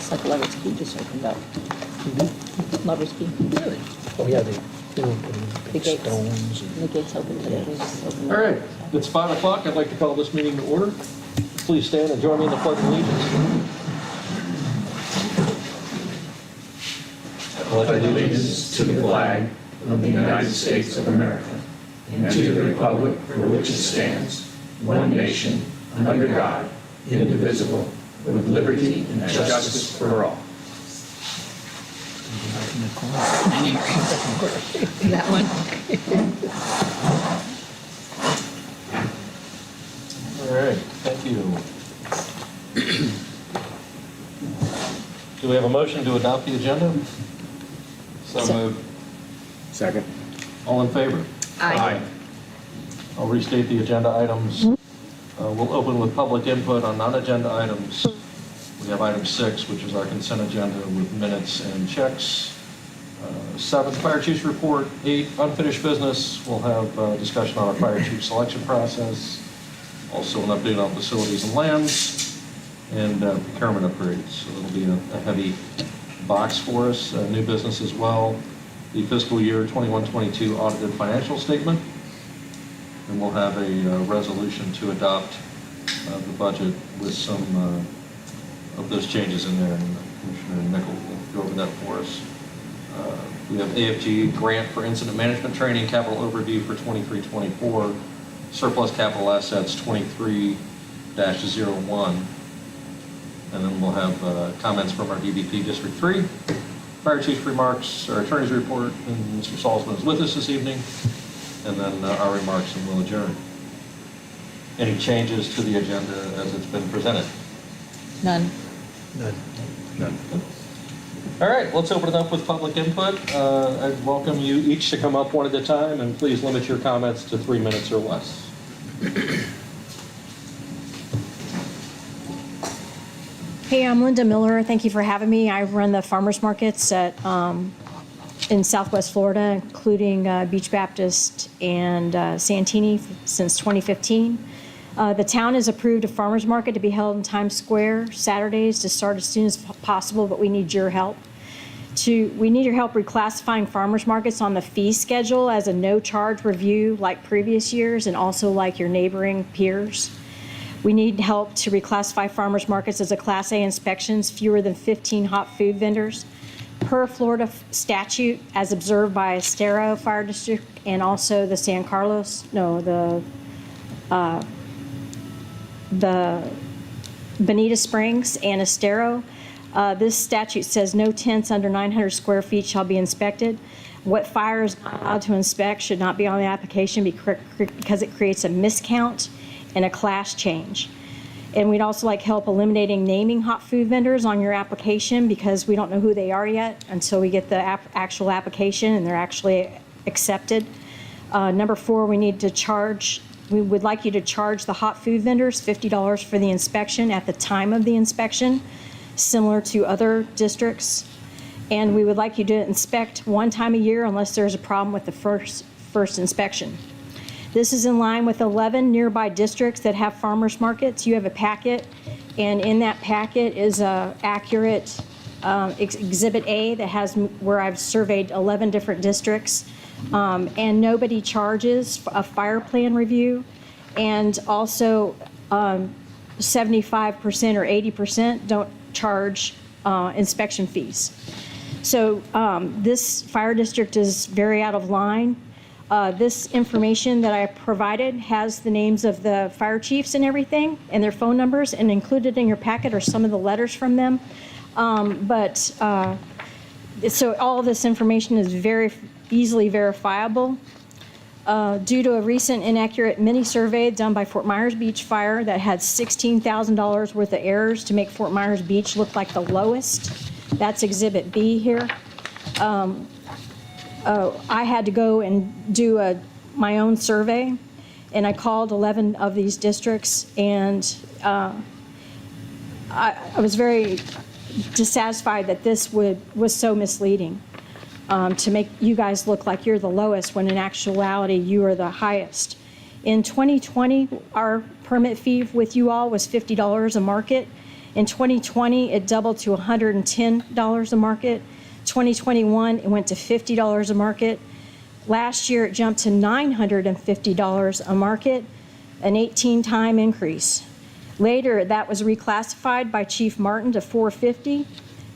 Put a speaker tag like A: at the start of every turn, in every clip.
A: It's like Lover's Key just opened up. Lover's Key.
B: Really? Oh, yeah, they were putting
A: The
B: big
A: gates.
B: stones.
A: The gates open today. They just opened
C: All
A: up.
C: right, it's 5 o'clock. I'd like to call this meeting to order. Please stand and join me in the Pledge of Allegiance.
D: I pledge allegiance to the flag of the United States of America and to the republic for which it stands, one nation, under God, indivisible, with liberty and justice for all.
A: That one?
C: All right, thank you. Do we have a motion to adopt the agenda? So moved.
B: Second.
C: All in favor?
A: Aye.
C: I'll restate the agenda items. We'll open with public input on non-agenda items. We have item 6, which is our consent agenda with minutes and checks. 7, fire chief's report. 8, unfinished business. We'll have discussion on our fire chief selection process. Also an update on facilities and lands and procurement upgrades. So it'll be a heavy box for us. New business as well. The fiscal year 21-22 audited financial statement. And we'll have a resolution to adopt the budget with some of those changes in there. And Commissioner Nickel will go over that for us. We have AFG grant for incident management training, capital overview for 23-24, surplus capital assets 23-01. And then we'll have comments from our DBP District 3, fire chief's remarks, our attorney's report, and Mr. Salzman is with us this evening, and then our remarks, and we'll adjourn. Any changes to the agenda as it's been presented?
A: None.
B: None.
C: All right, let's open it up with public input. I'd welcome you each to come up one at a time, and please limit your comments to 3 minutes or less.
E: Hey, I'm Linda Miller. Thank you for having me. I run the farmers markets in Southwest Florida, including Beach Baptist and Santini since 2015. The town has approved a farmers market to be held in Times Square Saturdays to start as soon as possible, but we need your help. We need your help reclassifying farmers markets on the fee schedule as a no-charge review like previous years and also like your neighboring peers. We need help to reclassify farmers markets as a Class A inspections, fewer than 15 hot food vendors. Per Florida statute, as observed by Estero Fire District and also the San Carlos, the Bonita Springs and Estero. This statute says no tents under 900 square feet shall be inspected. What fire is not allowed to inspect should not be on the application because it creates a miscount and a class change. And we'd also like help eliminating naming hot food vendors on your application because we don't know who they are yet until we get the actual application and they're actually accepted. Number 4, we would like you to charge the hot food vendors $50 for the inspection at the time of the inspection, similar to other districts. And we would like you to inspect one time a year unless there's a problem with the first inspection. This is in line with 11 nearby districts that have farmers markets. You have a packet, and in that packet is a accurate Exhibit A that has where I've surveyed 11 different districts, and nobody charges a fire plan review, and also 75% or 80% don't charge inspection fees. So this fire district is very out of line. This information that I provided has the names of the fire chiefs and everything and their phone numbers, and included in your packet are some of the letters from them. So all of this information is very easily verifiable. Due to a recent inaccurate mini survey done by Fort Myers Beach Fire that had $16,000 worth of errors to make Fort Myers Beach look like the lowest. That's Exhibit B here. I had to go and do my own survey, and I called 11 of these districts, and I was very dissatisfied that this was so misleading to make you guys look like you're the lowest when in actuality you are the highest. In 2020, our permit fee with you all was $50 a market, In 2020, it doubled to $110 a market. 2021, it went to $50 a market. Last year, it jumped to $950 a market, an 18-time increase. Later, that was reclassified by Chief Martin to $450.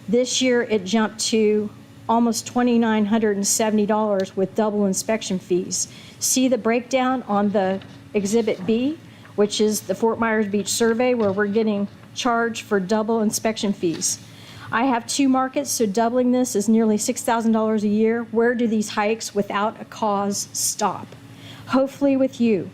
E: This year, it jumped to almost $2,970 with double inspection fees. See the breakdown on the Exhibit B, which is the Fort Myers Beach survey, where we're getting charged for double inspection fees. I have 2 markets, so doubling this is nearly $6,000 a year. Where do these hikes without a cause stop? Hopefully with you.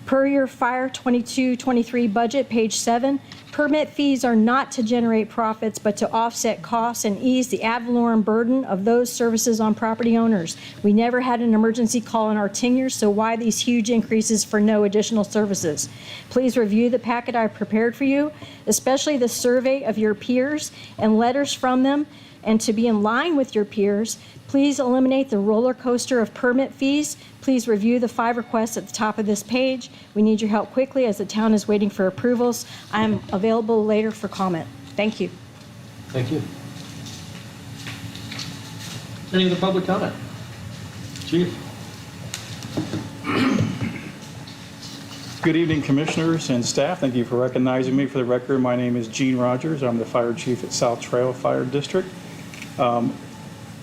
E: Per your Fire 22-23 budget, page 7, permit fees are not to generate profits, but to offset costs and ease the ad valorem burden of those services on property owners. We never had an emergency call in our tenure, so why these huge increases for no additional services? Please review the packet I prepared for you, especially the survey of your peers and letters from them. And to be in line with your peers, please eliminate the roller coaster of permit fees. Please review the 5 requests at the top of this page. We need your help quickly as the town is waiting for approvals. I'm available later for comment. Thank you.
C: Thank you. Any other public comment? Chief?
F: Good evening, commissioners and staff. Thank you for recognizing me. For the record, my name is Gene Rogers. I'm the fire chief at South Trail Fire District.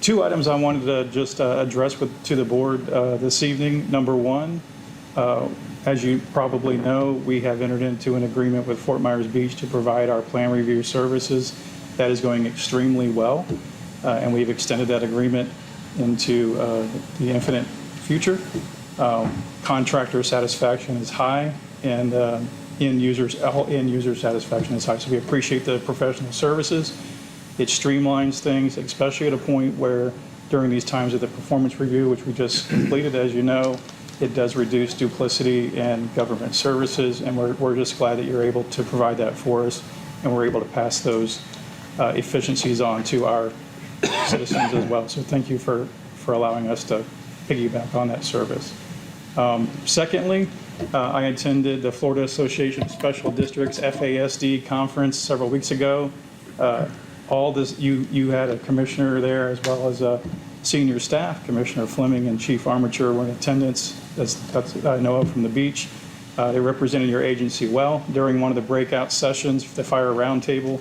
F: 2 items I wanted to just address to the board this evening. Number 1, as you probably know, we have entered into an agreement with Fort Myers Beach to provide our plan review services. That is going extremely well, and we've extended that agreement into the infinite future. Contractor satisfaction is high, and end user satisfaction is high. So we appreciate the professional services. It streamlines things, especially at a point where during these times of the performance review, which we just completed, as you know, it does reduce duplicity in government services, and we're just glad that you're able to provide that for us, and we're able to pass those efficiencies on to our citizens as well. So thank you for allowing us to piggyback on that service. Secondly, I attended the Florida Association of Special Districts FASD conference several weeks ago. All this, you had a commissioner there as well as senior staff. Commissioner Fleming and Chief Armature were in attendance, that's I know of from the beach. They represented your agency well. During one of the breakout sessions, the Fire Roundtable,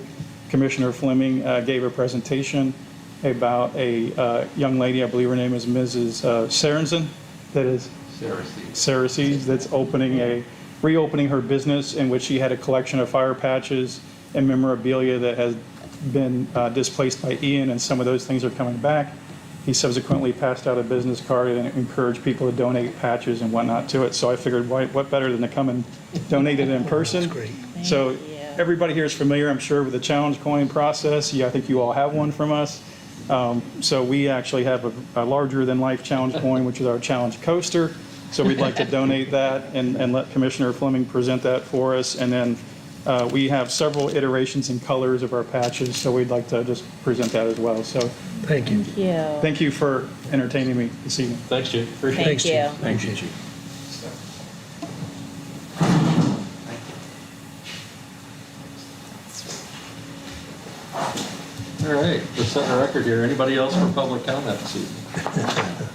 F: Commissioner Fleming gave a presentation about a young lady, I believe her name is Mrs. Sarensen, that is Ceraces, that's reopening her business, in which she had a collection of fire patches and memorabilia that has been displaced by Ian, and some of those things are coming back. He subsequently passed out a business card and encouraged people to donate patches and whatnot to it. So I figured, what better than to come and donate it in person?
B: That's great.
F: So everybody here is familiar, I'm sure, with the challenge coin process. Yeah, I think you all have one from us. So we actually have a larger than life challenge coin, which is our challenge coaster. So we'd like to donate that and let Commissioner Fleming present that for us. And then we have several iterations and colors of our patches, so we'd like to just present that as well. So
B: Thank you.
F: thank you for entertaining me this evening.
C: Thanks, Chief. Appreciate it.
B: Thanks, Chief.
G: you.
B: Appreciate you.
C: All right, let's set the record here. Anybody else for public comment this evening?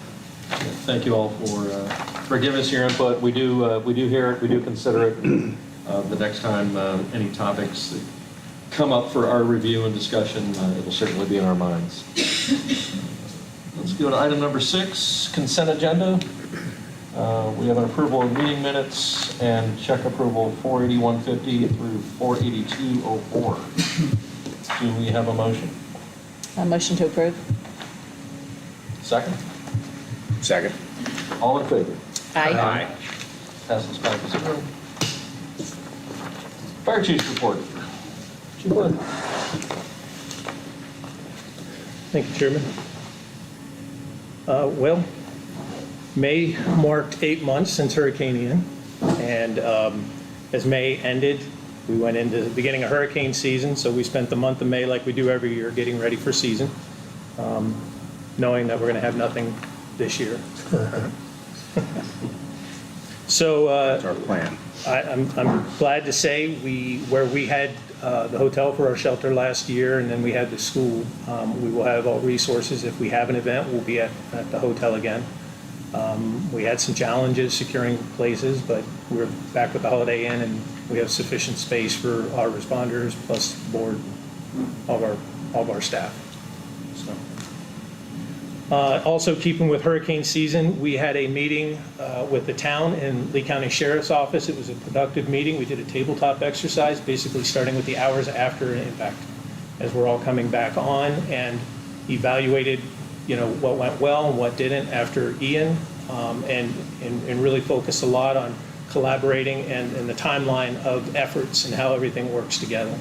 C: Thank you all for giving us your input. We do hear it, we do consider it. The next time any topics that come up for our review and discussion, it will certainly be in our minds. Let's go to item number 6, consent agenda. We have an approval of meeting minutes and check approval 48150 through 48204. Do we have a motion?
G: A motion to approve?
C: Second?
B: Second.
C: All in favor?
G: Aye.
C: Passes 5-0. Fire Chief's report. Chief Wood.
B: Thank you, Chairman. Well, May marked 8 months since Hurricane Ian, and as May ended, we went into the beginning of hurricane season, so we spent the month of May like we do every year getting ready for season, knowing that we're going to have nothing this year. So
H: That's our plan.
B: I'm glad to say where we had the hotel for our shelter last year, and then we had the school. We will have all resources. If we have an event, we'll be at the hotel again. We had some challenges securing places, but we're back with the Holiday Inn, and we have sufficient space for our responders, plus board, all of our staff. So. Also, keeping with hurricane season, we had a meeting with the town and Lee County Sheriff's Office. It was a productive meeting. We did a tabletop exercise, basically starting with the hours after an impact, as we're all coming back on, and evaluated, what went well and what didn't after Ian, and really focused a lot on collaborating and the timeline of efforts and how everything works together.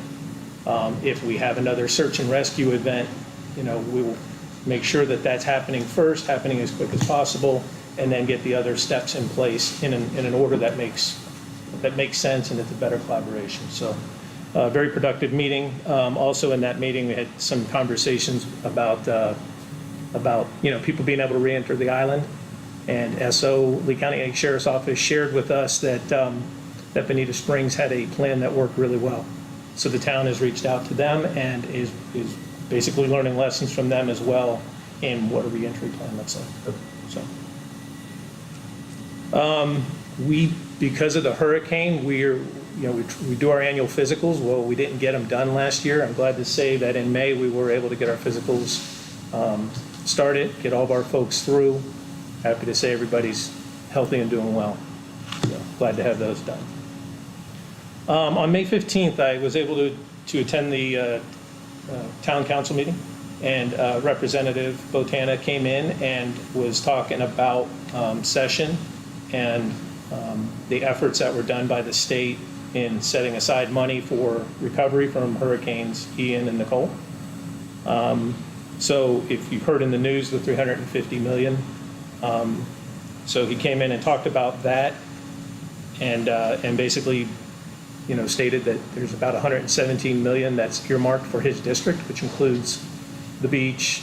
B: If we have another search and rescue event, we will make sure that that's happening first, happening as quick as possible, and then get the other steps in place in an order that makes sense, and it's a better collaboration. So, very productive meeting. Also in that meeting, we had some conversations about people being able to re-enter the island. And SO, Lee County Sheriff's Office, shared with us that Bonita Springs had a plan that worked really well. So the town has reached out to them and is basically learning lessons from them as well in what a re-entry plan looks like. So, because of the hurricane, we do our annual physicals. Well, we didn't get them done last year. I'm glad to say that in May we were able to get our physicals started, get all of our folks through. Happy to say everybody's healthy and doing well. So, glad to have those done. On May 15th, I was able to attend the town council meeting, and Representative Botana came in and was talking about session and the efforts that were done by the state in setting aside money for recovery from hurricanes Ian and Nicole. So if you've heard in the news, the $350 million. So he came in and talked about that, and basically, stated that there's about $117 million that's earmarked for his district, which includes the beach,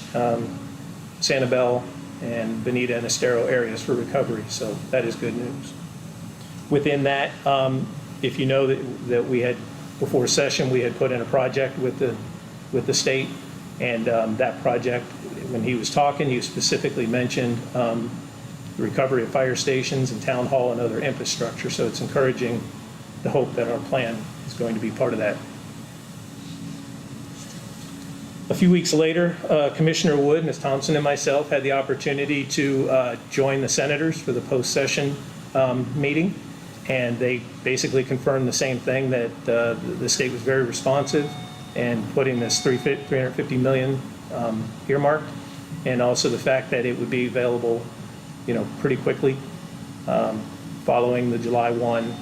B: Sanibel, and Bonita and Estero areas for recovery. So that is good news. Within that, if you know that we had, before session, we had put in a project with the state, and that project, when he was talking, he specifically mentioned the recovery of fire stations and town hall and other infrastructure. So it's encouraging the hope that our plan is going to be part of that. A few weeks later, Commissioner Wood, Ms. Thompson, and myself had the opportunity to join the senators for the post-session meeting, and they basically confirmed the same thing, that the state was very responsive and putting this $350 million earmarked, and also the fact that it would be available, pretty quickly following the July 1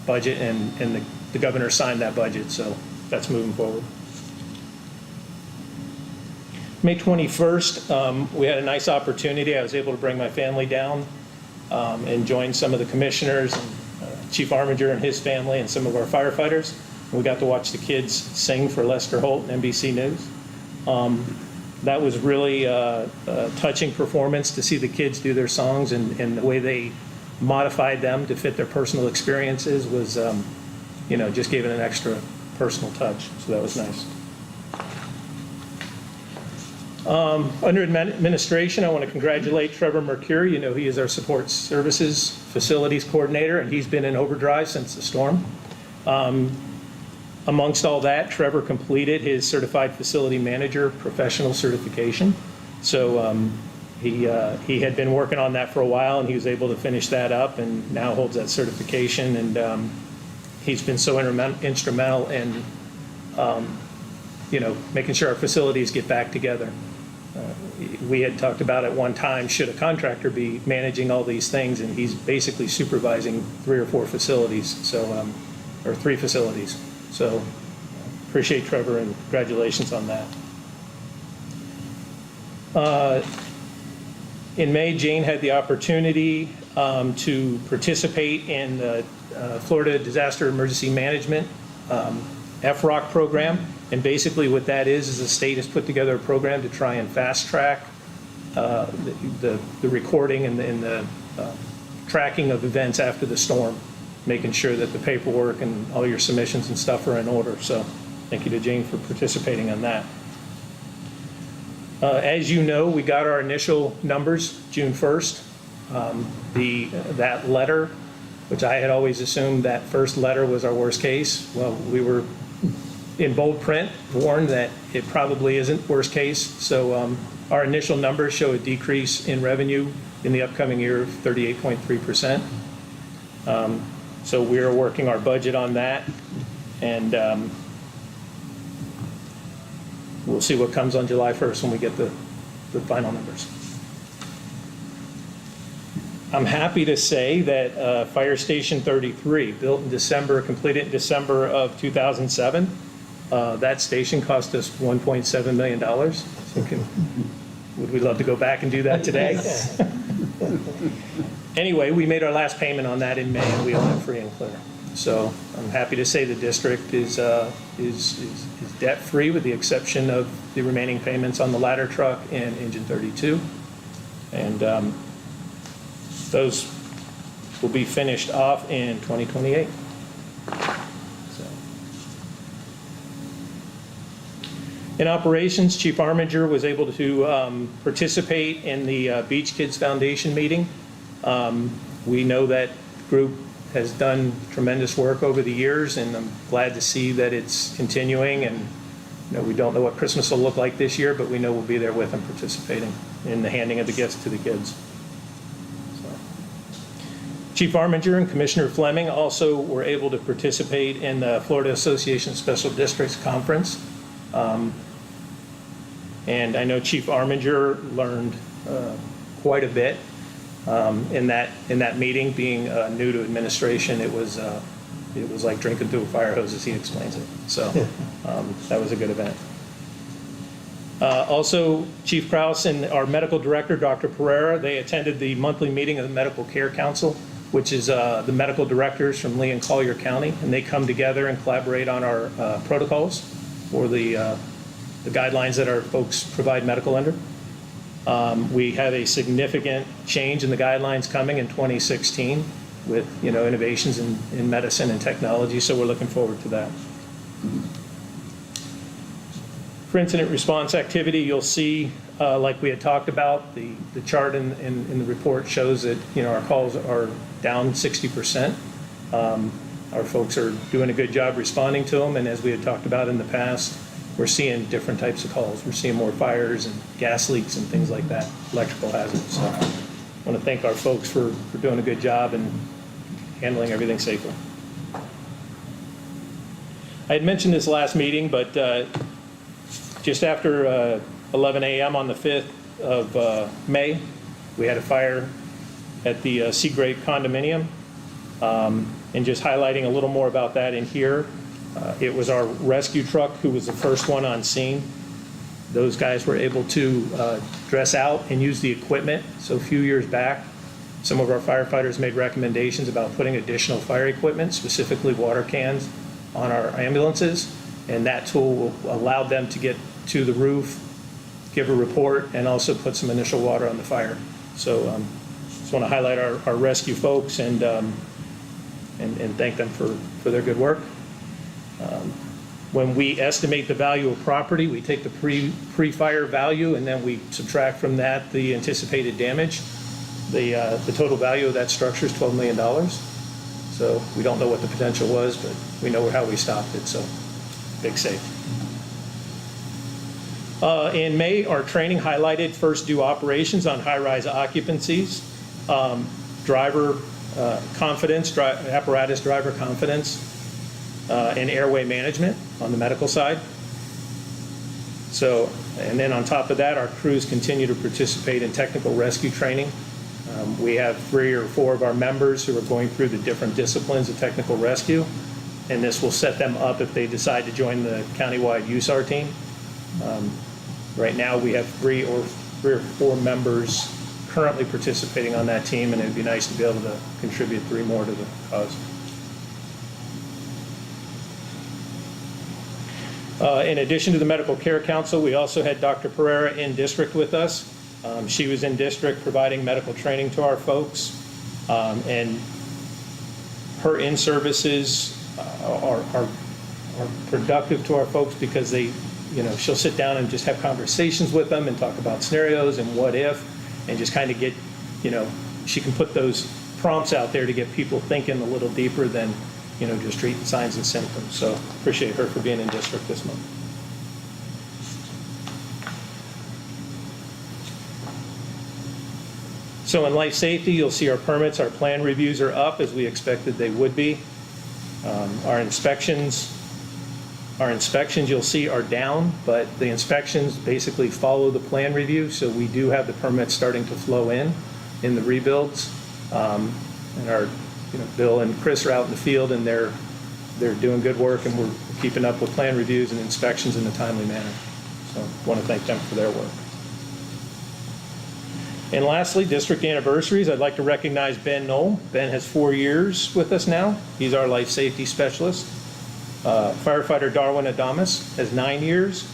B: budget, and the governor signed that budget, so that's moving forward. May 21st, we had a nice opportunity. I was able to bring my family down and join some of the commissioners, and Chief Armiger and his family, and some of our firefighters. We got to watch the kids sing for Lester Holt and NBC News. That was really a touching performance to see the kids do their songs, and the way they modified them to fit their personal experiences was, just gave it an extra personal touch. So that was nice. Under administration, I want to congratulate Trevor Mercure. He is our support services facilities coordinator, and he's been in overdrive since the storm. Amongst all that, Trevor completed his certified facility manager professional certification. So he had been working on that for a while, and he was able to finish that up, and now holds that certification. And he's been so instrumental in making sure our facilities get back together. We had talked about at one time, should a contractor be managing all these things, and he's basically supervising 3 or 4 facilities, so or 3 facilities. So appreciate Trevor, and congratulations on that. In May, Jane had the opportunity to participate in the Florida Disaster Emergency Management FROC program. And basically what that is the state has put together a program to try and fast track the recording and the tracking of events after the storm, making sure that the paperwork and all your submissions and stuff are in order. So thank you to Jane for participating on that. As you know, we got our initial numbers June 1st. That letter, which I had always assumed that first letter was our worst case, well, we were in bold print warned that it probably isn't worst case. So our initial numbers show a decrease in revenue in the upcoming year of 38.3%. So we are working our budget on that, and we'll see what comes on July 1st when we get the final numbers. I'm happy to say that Fire Station 33, built in December, completed in December of 2007, that station cost us $1.7 million. So would we love to go back and do that today? Anyway, we made our last payment on that in May, and we own it free and clear. So I'm happy to say the district is debt-free with the exception of the remaining payments on the ladder truck and engine 32. And those will be finished off in 2028. So. In operations, Chief Arminger was able to participate in the Beach Kids Foundation meeting. We know that group has done tremendous work over the years, and I'm glad to see that it's continuing. And we don't know what Christmas will look like this year, but we know we'll be there with them participating in the handing of the gifts to the kids. So. Chief Arminger and Commissioner Fleming also were able to participate in the Florida Association of Special Districts Conference. And I know Chief Arminger learned quite a bit in that meeting. Being new to administration, it was like drinking through a fire hose, as he explains it. So that was a good event. Also, Chief Krause and our medical director, Dr. Pereira, they attended the monthly meeting of the Medical Care Council, which is the medical directors from Lee and Collier County, and they come together and collaborate on our protocols for the guidelines that our folks provide medical under. We have a significant change in the guidelines coming in 2016 with innovations in medicine and technology, so we're looking forward to that. For incident response activity, you'll see, like we had talked about, the chart in the report shows that our calls are down 60%. Our folks are doing a good job responding to them, and as we had talked about in the past, we're seeing different types of calls. We're seeing more fires and gas leaks and things like that, electrical hazards. So I want to thank our folks for doing a good job and handling everything safely. I had mentioned this last meeting, but just after 11 a.m. on the 5th of May, we had a fire at the Seagrape condominium. And just highlighting a little more about that in here, it was our rescue truck who was the first one on scene. Those guys were able to dress out and use the equipment. So a few years back, some of our firefighters made recommendations about putting additional fire equipment, specifically water cans, on our ambulances. And that tool allowed them to get to the roof, give a report, and also put some initial water on the fire. So just want to highlight our rescue folks and thank them for their good work. When we estimate the value of property, we take the pre-fire value and then we subtract from that the anticipated damage. The total value of that structure is $12 million. So we don't know what the potential was, but we know how we stopped it, so big save. In May, our training highlighted first due operations on high-rise occupancies, driver confidence, apparatus driver confidence, and airway management on the medical side. So, and then on top of that, our crews continue to participate in technical rescue training. We have 3 or 4 of our members who are going through the different disciplines of technical rescue, and this will set them up if they decide to join the countywide USAR team. Right now, we have 3 or 4 members currently participating on that team, and it'd be nice to be able to contribute 3 more to the cause. In addition to the Medical Care Council, we also had Dr. Pereira in district with us. She was in district providing medical training to our folks, and her in-services are are productive to our folks because they, she'll sit down and just have conversations with them and talk about scenarios and what if, and just kind of get, she can put those prompts out there to get people thinking a little deeper than, just treating signs and symptoms. So appreciate her for being in district this month. So in life safety, you'll see our permits, our plan reviews are up as we expected they would be. Our inspections, you'll see, are down, but the inspections basically follow the plan review, so we do have the permits starting to flow in the rebuilds. And our, Bill and Chris are out in the field, and they're doing good work, and we're keeping up with plan reviews and inspections in a timely manner. So I want to thank them for their work. And lastly, district anniversaries. I'd like to recognize Ben Knoll. Ben has 4 years with us now. He's our life safety specialist. Firefighter Darwin Adamus has 9 years.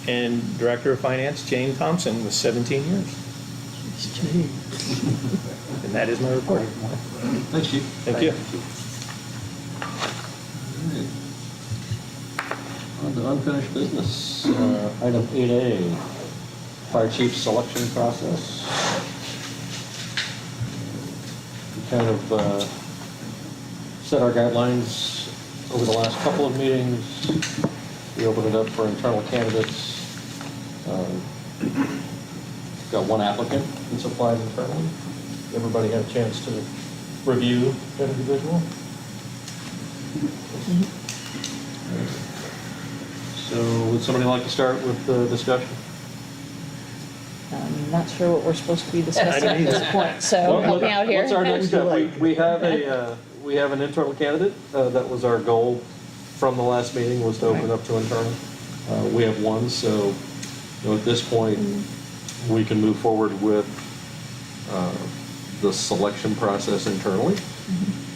B: And Director of Finance Jane Thompson was 17 years. And that is my report.
C: Thanks, Chief.
B: Thank you.
C: On to unfinished business. Item 8A, fire chief selection process. We kind of set our guidelines over the last couple of meetings. We opened it up for internal candidates. Got one applicant that's applied internally. Everybody had a chance to review that individual. So would somebody like to start with the discussion?
G: I'm not sure what we're supposed to be discussing at this point, so help me out here.
C: What's our next step? We have an internal candidate. That was our goal from the last meeting, was to open up to internal. We have one, so at this point, we can move forward with the selection process internally,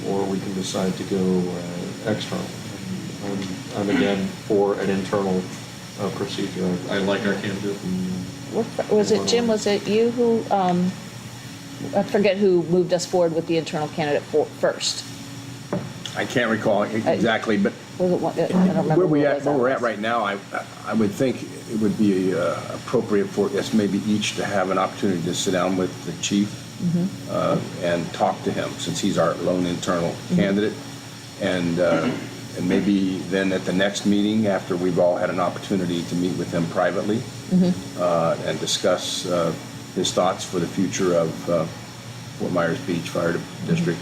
C: or we can decide to go external. I'm again for an internal procedure. I like our candidate.
G: Was it, Jim, was it you who, I forget who moved us forward with the internal candidate first?
H: I can't recall exactly, but
G: Was it one, I don't remember.
H: where we're at right now, I would think it would be appropriate for us maybe each to have an opportunity to sit down with the chief and talk to him, since he's our lone internal candidate. And maybe then at the next meeting, after we've all had an opportunity to meet with him privately and discuss his thoughts for the future of Fort Myers Beach Fire District,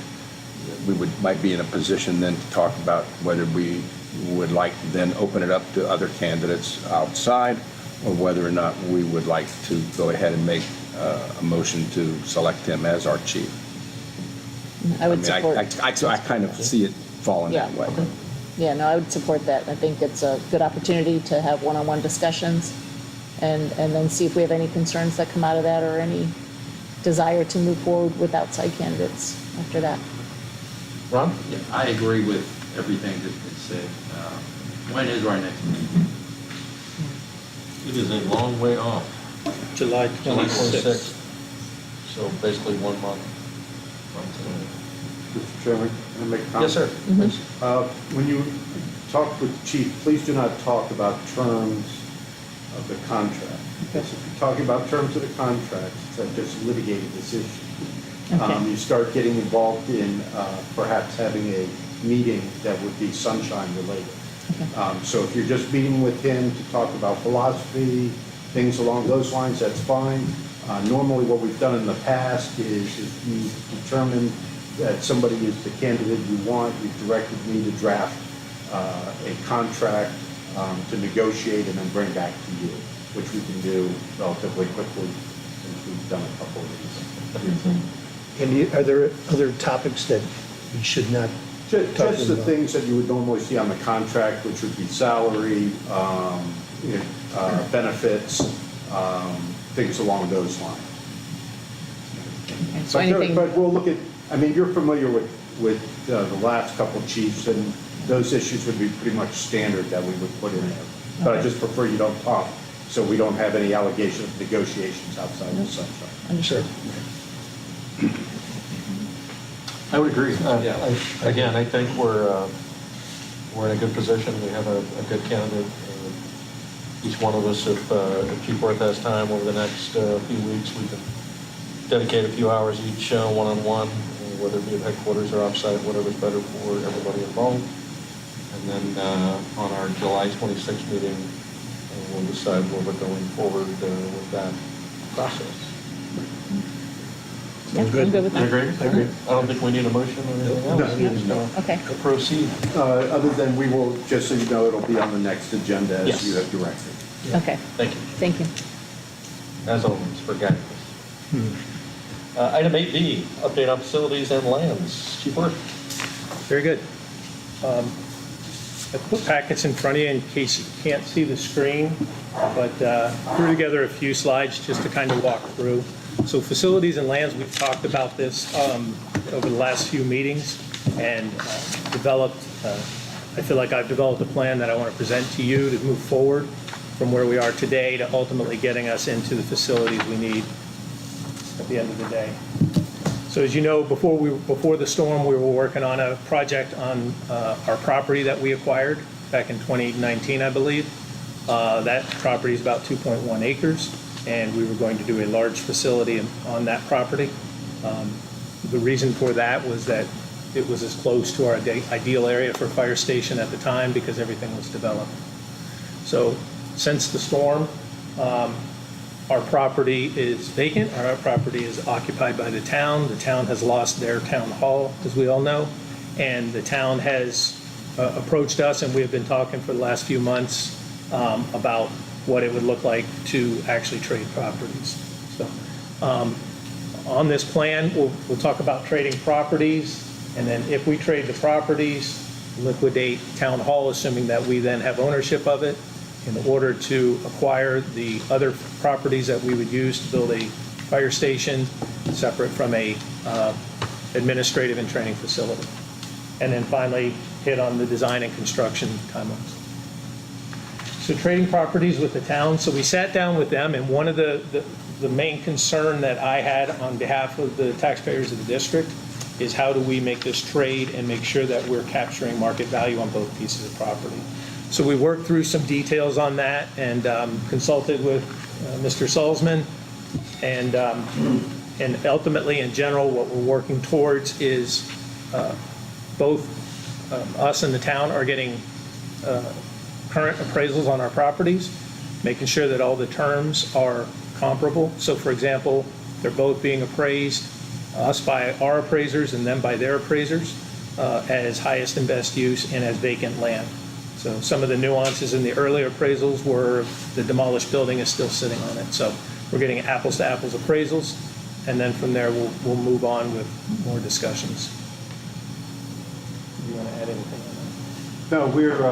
H: we might be in a position then to talk about whether we would like to then open it up to other candidates outside, or whether or not we would like to go ahead and make a motion to select him as our chief.
G: I would support.
H: I kind of see it falling that way.
G: Yeah, no, I would support that. I think it's a good opportunity to have one-on-one discussions and then see if we have any concerns that come out of that, or any desire to move forward with outside candidates after that.
C: Ron?
I: Yeah, I agree with everything that's been said. When is our next meeting?
C: It is a long way off.
B: July 26th.
C: So basically 1 month from today.
J: Mr. Chairman, can I make a comment?
C: Yes, sir. Please.
J: When you talk with the chief, please do not talk about terms of the contract. Because if you're talking about terms of the contract, it's just litigated this issue.
G: Okay.
J: You start getting involved in perhaps having a meeting that would be sunshine related. So if you're just meeting with him to talk about philosophy, things along those lines, that's fine. Normally what we've done in the past is if you determine that somebody is the candidate you want, you've directed me to draft a contract to negotiate and then bring back to you, which we can do relatively quickly since we've done a couple of these.
K: And are there other topics that we should not talk about?
J: Just the things that you would normally see on the contract, which would be salary, benefits, things along those lines.
G: Okay, so anything,
J: But we'll look at, I mean, you're familiar with the last couple of chiefs, and those issues would be pretty much standard that we would put in there. But I just prefer you don't talk, so we don't have any allegations of negotiations outside the sunshine.
G: understood.
C: I would agree. Again, I think we're we're in a good position. We have a good candidate. Each one of us, if Chief Worth has time over the next few weeks, we can dedicate a few hours each one-on-one, whether it be at headquarters or offsite, whatever's better for everybody involved. And then on our July 26th meeting, we'll decide where we're going forward with that process.
G: Yeah, I'm good with that.
C: Agree? I don't think we need a motion or anything else.
G: No. Okay.
C: Proceed.
J: Other than we will, just so you know, it'll be on the next agenda
C: Yes.
J: as you have directed.
G: Okay,
C: Thank you.
G: thank you.
C: As always, for guidance. Item 8B, update on facilities and lands. Chief Worth.
B: Very good. I put packets in front of you in case you can't see the screen, but threw together a few slides just to kind of walk through. So facilities and lands, we've talked about this over the last few meetings and developed, I feel like I've developed a plan that I want to present to you to move forward from where we are today to ultimately getting us into the facilities we need at the end of the day. So as you know, before the storm, we were working on a project on our property that we acquired back in 2019, I believe. That property is about 2.1 acres, and we were going to do a large facility on that property. The reason for that was that it was as close to our ideal area for a fire station at the time because everything was developed. So since the storm, our property is vacant. Our property is occupied by the town. The town has lost their town hall, as we all know, and the town has approached us, and we have been talking for the last few months about what it would look like to actually trade properties. So on this plan, we'll talk about trading properties, and then if we trade the properties, liquidate town hall, assuming that we then have ownership of it, in order to acquire the other properties that we would use to build a fire station separate from a administrative and training facility. And then finally, hit on the design and construction timelines. So trading properties with the town. So we sat down with them, and one of the main concern that I had on behalf of the taxpayers of the district is how do we make this trade and make sure that we're capturing market value on both pieces of property. So we worked through some details on that and consulted with Mr. Salzman. And ultimately, in general, what we're working towards is both us and the town are getting current appraisals on our properties, making sure that all the terms are comparable. So for example, they're both being appraised, us by our appraisers and them by their appraisers, as highest and best use and as vacant land. So some of the nuances in the earlier appraisals were the demolished building is still sitting on it. So we're getting apples to apples appraisals, and then from there we'll move on with more discussions. Do you want to add anything on that?
J: No, we're,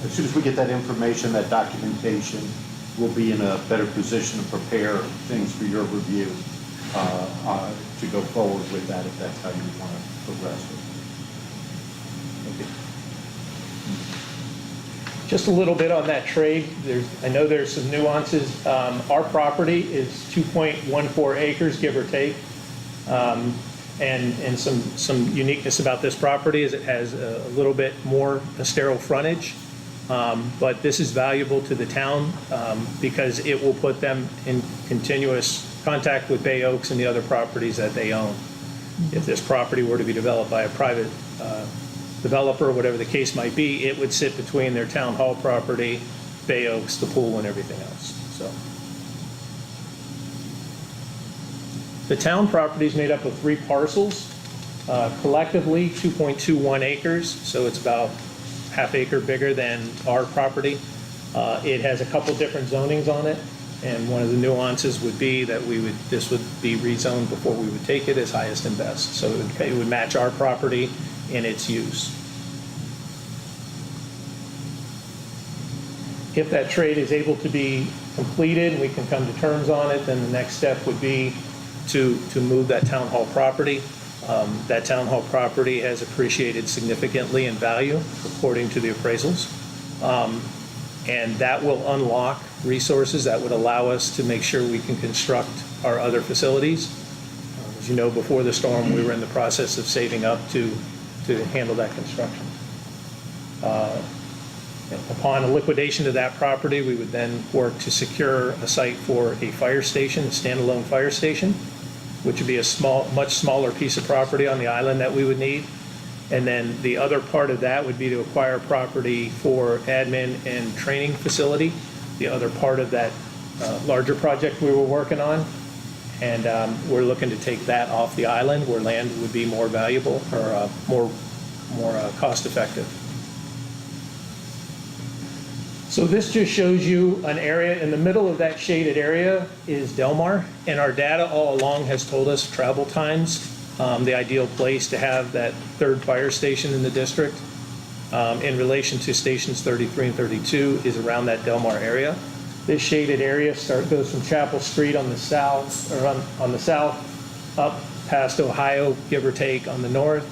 J: as soon as we get that information, that documentation, we'll be in a better position to prepare things for your review to go forward with that if that's how you want to progress with it.
B: Thank you. Just a little bit on that trade. I know there's some nuances. Our property is 2.14 acres, give or take. And some uniqueness about this property is it has a little bit more sterile frontage. But this is valuable to the town because it will put them in continuous contact with Bay Oaks and the other properties that they own. If this property were to be developed by a private developer, whatever the case might be, it would sit between their town hall property, Bay Oaks, the pool, and everything else. So the town property is made up of 3 parcels, collectively 2.21 acres, so it's about half acre bigger than our property. It has a couple different zonings on it, and one of the nuances would be that this would be rezoned before we would take it as highest and best, so it would match our property in its use. If that trade is able to be completed, we can come to terms on it, then the next step would be to move that town hall property. That town hall property has appreciated significantly in value according to the appraisals. And that will unlock resources that would allow us to make sure we can construct our other facilities. As you know, before the storm, we were in the process of saving up to handle that construction. Upon liquidation of that property, we would then work to secure a site for a fire station, a standalone fire station, which would be a much smaller piece of property on the island that we would need. And then the other part of that would be to acquire property for admin and training facility, the other part of that larger project we were working on. And we're looking to take that off the island where land would be more valuable or more cost effective. So this just shows you an area. In the middle of that shaded area is Del Mar, and our data all along has told us travel times, the ideal place to have that third fire station in the district in relation to stations 33 and 32 is around that Del Mar area. This shaded area goes from Chapel Street on the south, or on the south, up past Ohio, give or take, on the north,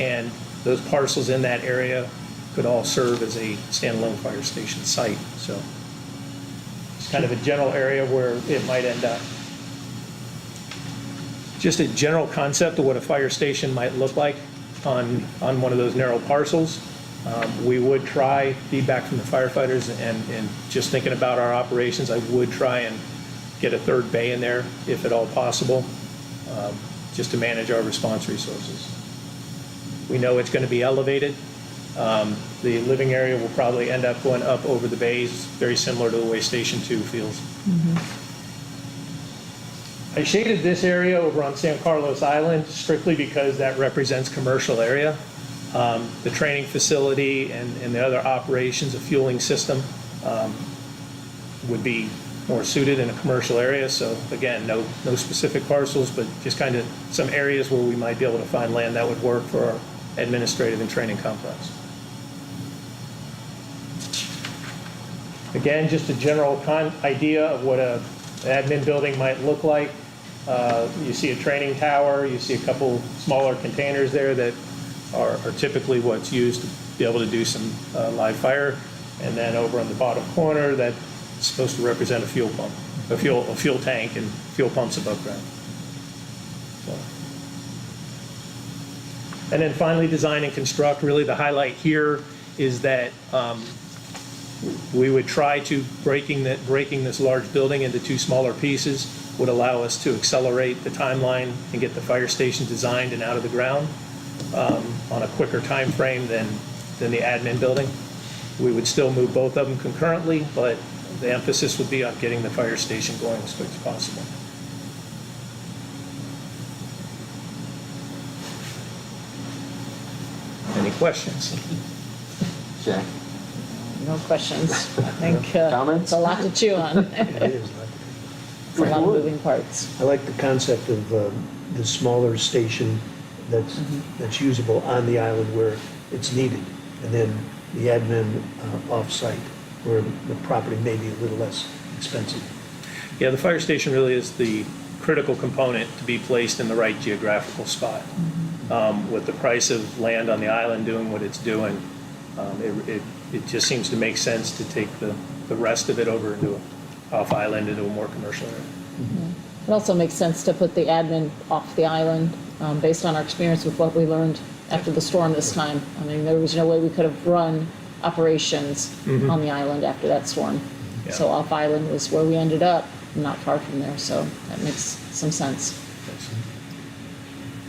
B: and those parcels in that area could all serve as a standalone fire station site. So it's kind of a general area where it might end up. Just a general concept of what a fire station might look like on one of those narrow parcels. We would try feedback from the firefighters, and just thinking about our operations, I would try and get a third bay in there if at all possible, just to manage our response resources. We know it's going to be elevated. The living area will probably end up going up over the bays, very similar to the way Station 2 feels. I shaded this area over on San Carlos Island strictly because that represents commercial area. The training facility and the other operations, a fueling system, would be more suited in a commercial area. So again, no specific parcels, but just kind of some areas where we might be able to find land that would work for our administrative and training complex. Again, just a general idea of what an admin building might look like. You see a training tower, you see a couple smaller containers there that are typically what's used to be able to do some live fire. And then over on the bottom corner, that's supposed to represent a fuel pump, a fuel tank and fuel pumps above ground. So. And then finally, design and construct. Really the highlight here is that we would try to breaking this large building into two smaller pieces would allow us to accelerate the timeline and get the fire station designed and out of the ground on a quicker time frame than the admin building. We would still move both of them concurrently, but the emphasis would be on getting the fire station going as quick as possible. Any questions?
D: Jack?
G: No questions. I think
D: Comments?
G: it's a lot to chew on.
K: It is.
G: It's a lot of moving parts.
K: I like the concept of the smaller station that's usable on the island where it's needed, and then the admin off-site where the property may be a little less expensive.
B: Yeah, the fire station really is the critical component to be placed in the right geographical spot. With the price of land on the island doing what it's doing, it just seems to make sense to take the rest of it over into off-island into a more commercial area.
G: It also makes sense to put the admin off the island based on our experience with what we learned after the storm this time. I mean, there was no way we could have run operations on the island after that storm.
B: Yeah.
G: So off-island was where we ended up, not far from there, so that makes some sense.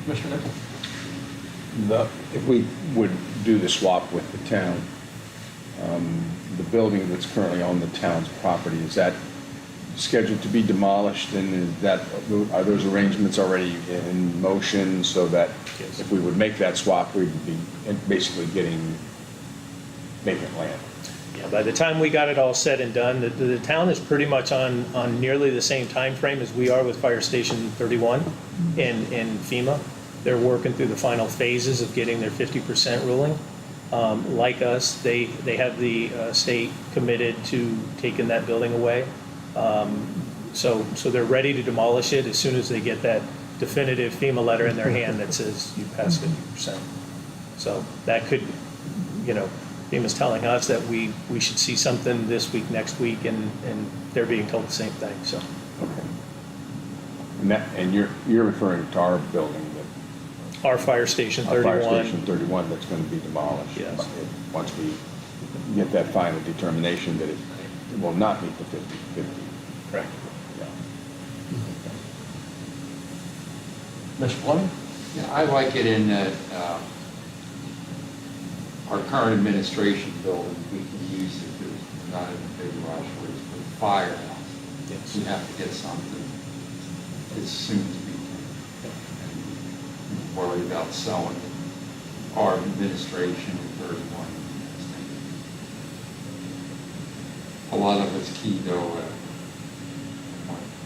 C: Commissioner Nichols?
H: If we would do the swap with the town, the building that's currently on the town's property, is that scheduled to be demolished, and are those arrangements already in motion so that
B: Yes.
H: if we would make that swap, we would be basically getting vacant land?
B: Yeah, by the time we got it all said and done, the town is pretty much on nearly the same time frame as we are with Fire Station 31 in FEMA. They're working through the final phases of getting their 50% ruling. Like us, they have the state committed to taking that building away. So they're ready to demolish it as soon as they get that definitive FEMA letter in their hand that says you passed 50%. So that could, FEMA's telling us that we should see something this week, next week, and they're being told the same thing, so.
H: Okay. And you're referring to our building,
B: Our fire station
H: Our Fire
B: 31.
H: Station 31 that's going to be demolished.
B: Yes.
H: Once we get that final determination that it will not meet the 50/50.
B: Correct.
H: Yeah.
C: Mr. Fleming?
I: Yeah, I like it in that our current administration building, we can use if there's not in a big rush, where it's the firehouse.
B: Yes.
I: We have to get something as soon as we can. And worry about selling our administration in 31. A lot of it's key though,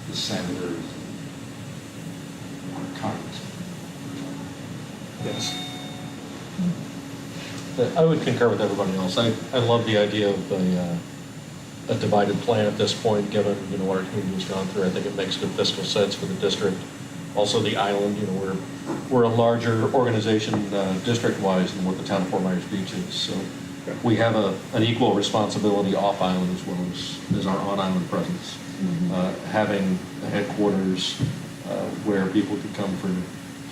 I: the senators and congressmen.
B: Yes.
C: I would concur with everybody else. I love the idea of a divided plan at this point, given, what our community has gone through. I think it makes good fiscal sense for the district. Also, the island, we're a larger organization district-wise than what the town of Fort Myers Beach is. So we have an equal responsibility off-island as well as our on-island presence. Having a headquarters where people could come for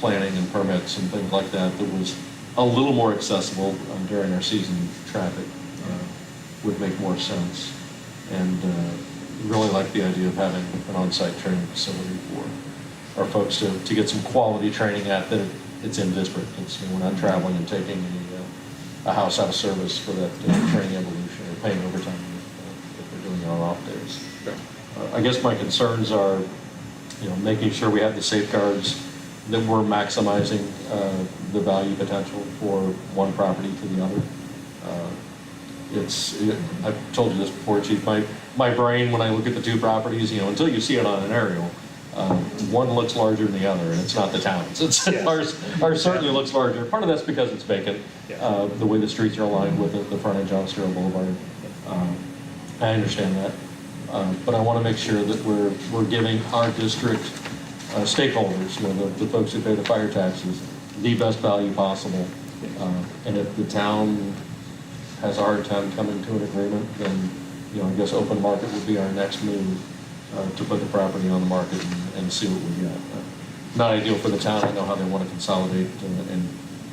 C: planning and permits and things like that was a little more accessible during our season traffic would make more sense. And really like the idea of having an on-site training facility for our folks to get some quality training at that it's in district. It's, we're not traveling and taking a house out of service for that training evolution or paying overtime if they're doing it on off days. I guess my concerns are, making sure we have the safeguards, that we're maximizing the value potential for one property to the other. I've told you this before, Chief, my brain, when I look at the two properties, until you see it on an aerial, one looks larger than the other, and it's not the town's. Ours certainly looks larger. Part of that's because it's vacant, the way the streets are aligned with the frontage on Sterling Boulevard. I understand that. But I want to make sure that we're giving our district stakeholders, the folks who pay the fire taxes, the best value possible. And if the town has a hard time coming to an agreement, then, I guess open market would be our next move to put the property on the market and see what we get. Not ideal for the town. I know how they want to consolidate and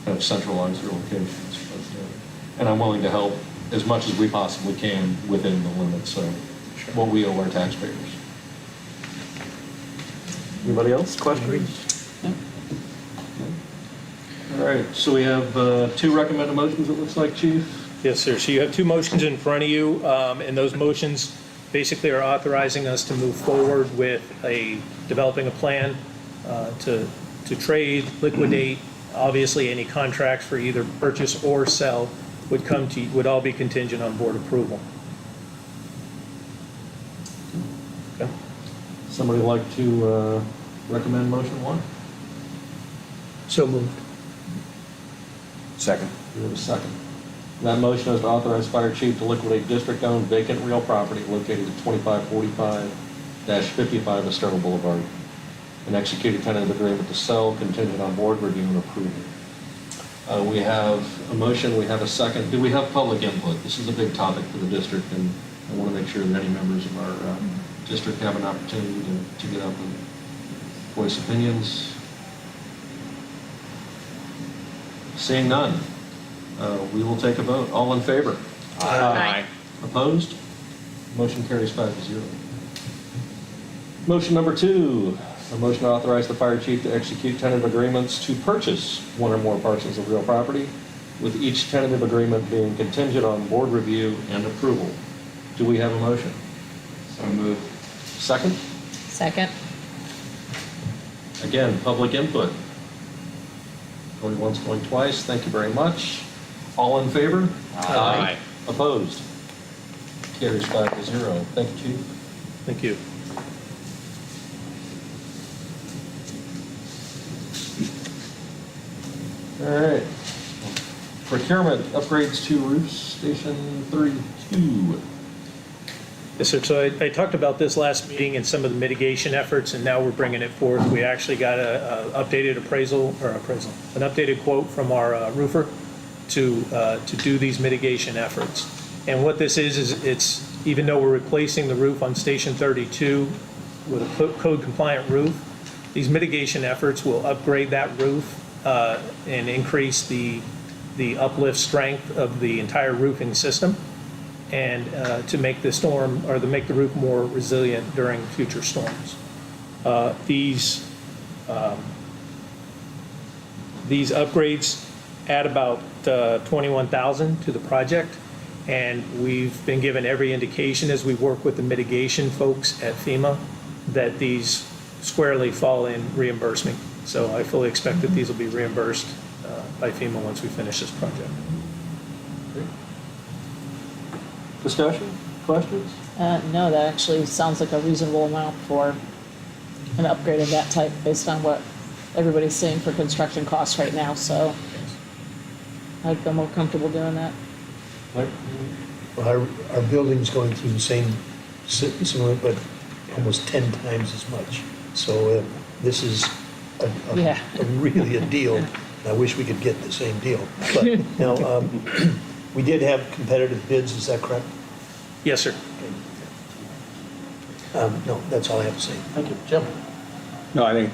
C: kind of centralize their locations. And I'm willing to help as much as we possibly can within the limits of what we owe our taxpayers. Anybody else? Questions? All right, so we have two recommended motions, it looks like, Chief?
B: Yes, sir. So you have two motions in front of you, and those motions basically are authorizing us to move forward with developing a plan to trade, liquidate. Obviously, any contracts for either purchase or sell would all be contingent on board approval. Okay.
C: Somebody like to recommend motion one?
K: So moved.
H: Second.
C: We have a second. That motion is to authorize fire chief to liquidate district-owned vacant real property located at 2545-55 Estero Boulevard and execute a tentative agreement to sell contingent on board review and approval. We have a motion, we have a second. Do we have public input? This is a big topic for the district, and I want to make sure that any members of our district have an opportunity to get up and voice opinions. Seeing none, we will take a vote. All in favor?
E: Aye.
C: Opposed? Motion carries 5-0. Motion number two, a motion to authorize the fire chief to execute tentative agreements to purchase one or more parcels of real property, with each tentative agreement being contingent on board review and approval. Do we have a motion?
I: So moved.
C: Second?
G: Second.
C: Again, public input. Going once, going twice. Thank you very much. All in favor?
B: Aye.
C: Opposed? Carries 5-0. Thank you, Chief.
B: Thank you.
C: All right. Procurement, upgrades to roof station 32.
B: Yes, sir. So I talked about this last meeting and some of the mitigation efforts, and now we're bringing it forth. We actually got an updated an updated quote from our roofer to do these mitigation efforts. And what this is it's, even though we're replacing the roof on Station 32 with a code-compliant roof, these mitigation efforts will upgrade that roof and increase the uplift strength of the entire roofing system, and to make the storm, or to make the roof more resilient during future storms. These upgrades add about $21,000 to the project, and we've been given every indication as we work with the mitigation folks at FEMA that these squarely fall in reimbursement. So I fully expect that these will be reimbursed by FEMA once we finish this project.
C: Discussion, questions?
G: No, that actually sounds like a reasonable amount for an upgrade of that type based on what everybody's saying for construction costs right now, so I'd feel more comfortable doing that.
C: Mike?
K: Well, our building's going through the same, similar, but almost 10 times as much. So this is
G: Yeah.
K: really a deal. I wish we could get the same deal. But now, we did have competitive bids, is that correct?
B: Yes, sir.
K: No, that's all I have to say.
C: Thank you. Jim?
H: No, I think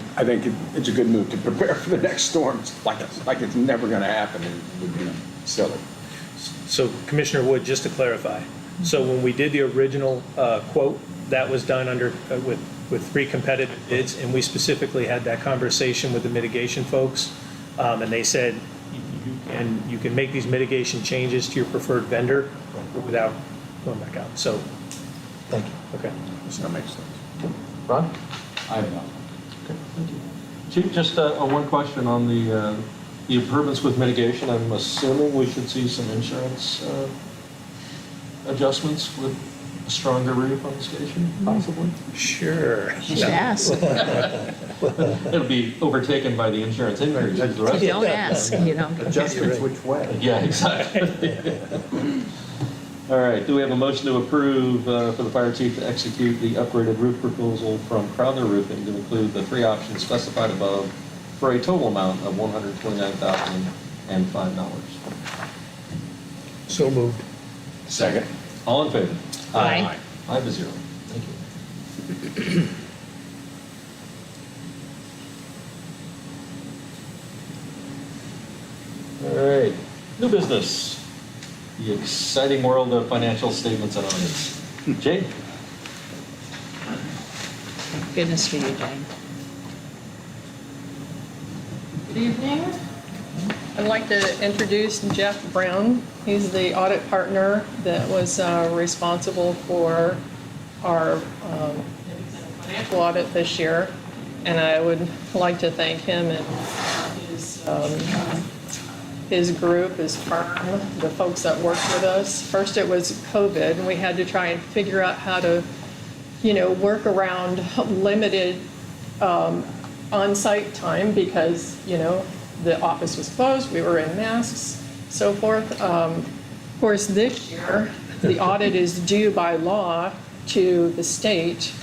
H: it's a good move to prepare for the next storm. It's like it's never going to happen, and it would be silly.
B: So Commissioner Wood, just to clarify, so when we did the original quote, that was done under, with 3 competitive bids, and we specifically had that conversation with the mitigation folks, and they said, you can make these mitigation changes to your preferred vendor without going back out, so.
K: Thank you.
B: Okay.
H: So that makes sense.
C: Ron?
I: I have none.
C: Okay, thank you. Chief, just one question on the improvements with mitigation. I'm assuming we should see some insurance adjustments with a stronger roof on the station, possibly?
B: Sure.
G: You should ask.
C: It'll be overtaken by the insurance increases, the rest.
G: Don't ask, you know.
J: Adjustments which way?
C: Yeah, exactly. All right, do we have a motion to approve for the fire chief to execute the upgraded roof proposal from Crowther Roofing to include the 3 options specified above for a total amount of $129,005?
K: So moved.
H: Second.
C: All in favor?
G: Aye.
C: 5-0. Thank you. All right, new business. The exciting world of financial statements and audits. Jane?
G: Goodness for you, Jane.
L: Good evening. I'd like to introduce Jeff Brown. He's the audit partner that was responsible for our financial audit this year. And I would like to thank him and his group, his firm, the folks that worked with us. First it was COVID, and we had to try and figure out how to, work around limited on-site time because, the office was closed, we were in masks, so forth. Of course, this year, the audit is due by law to the state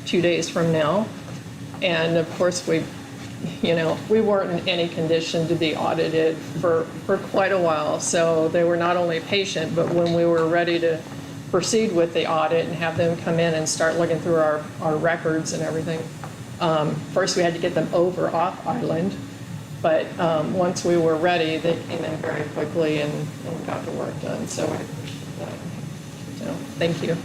L: 2 days from now. And of course, we weren't in any condition to be audited for quite a while. So they were not only patient, but when we were ready to proceed with the audit and have them come in and start looking through our records and everything, first we had to get them over off island. But once we were ready, they came in very quickly and got the work done. So I appreciate that. So thank you.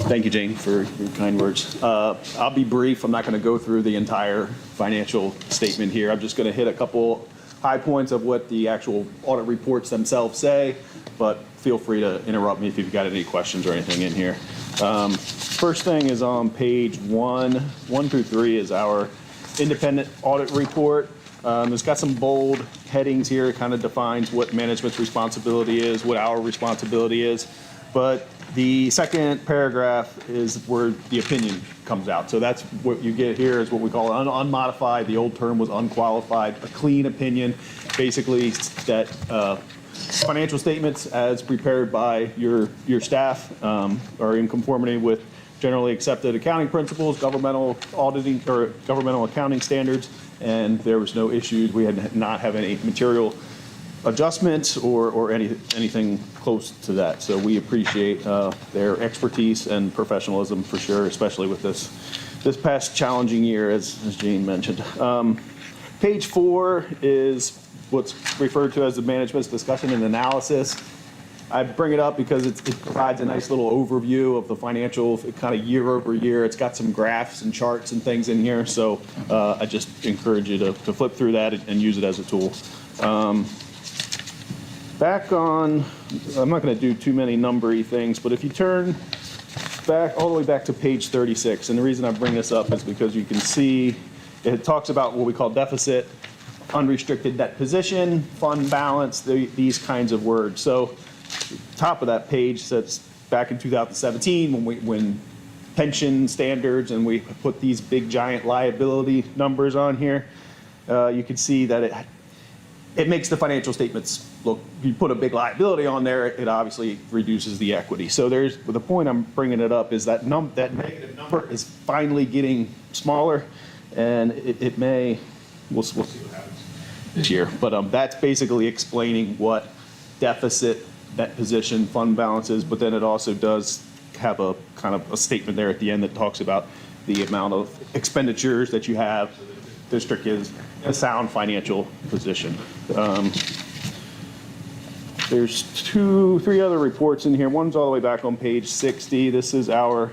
M: Thank you, Jane, for your kind words. I'll be brief. I'm not going to go through the entire financial statement here. I'm just going to hit a couple high points of what the actual audit reports themselves say, but feel free to interrupt me if you've got any questions or anything in here. First thing is on page 1 through 3 is our independent audit report. It's got some bold headings here. It kind of defines what management's responsibility is, what our responsibility is. But the second paragraph is where the opinion comes out. So that's what you get here is what we call unmodified. The old term was unqualified, a clean opinion. Basically that financial statements as prepared by your staff are in conformity with generally accepted accounting principles, governmental auditing or governmental accounting standards, and there was no issues. We had not have any material adjustments or anything close to that. So we appreciate their expertise and professionalism for sure, especially with this past challenging year, as Jane mentioned. Page 4 is what's referred to as the management's discussion and analysis. I bring it up because it provides a nice little overview of the financial kind of year over year. It's got some graphs and charts and things in here, so I just encourage you to flip through that and use it as a tool. Back on, I'm not going to do too many numbery things, but if you turn back all the way back to page 36, and the reason I bring this up is because you can see it talks about what we call deficit, unrestricted debt position, fund balance, these kinds of words. So top of that page says back in 2017 when pension standards and we put these big giant liability numbers on here, you can see that it makes the financial statements look, you put a big liability on there, it obviously reduces the equity. So the point I'm bringing it up is that that negative number is finally getting smaller, and it may, we'll see what happens this year. But that's basically explaining what deficit, net position, fund balance is, but then it also does have a kind of a statement there at the end that talks about the amount of expenditures that you have. The district is in a sound financial position. There's 3 other reports in here. One's all the way back on page 60. This is our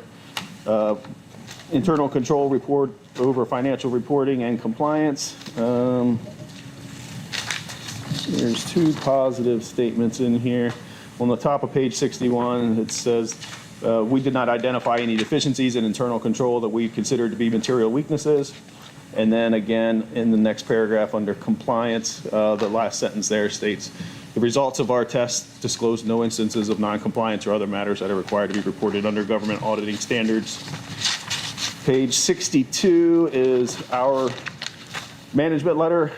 M: internal control report over financial reporting and compliance. There's 2 positive statements in here. On the top of page 61, it says, we did not identify any deficiencies in internal control that we considered to be material weaknesses. And then again, in the next paragraph under compliance, the last sentence there states, the results of our tests disclose no instances of noncompliance or other matters that are required to be reported under government auditing standards. Page 62 is our management letter.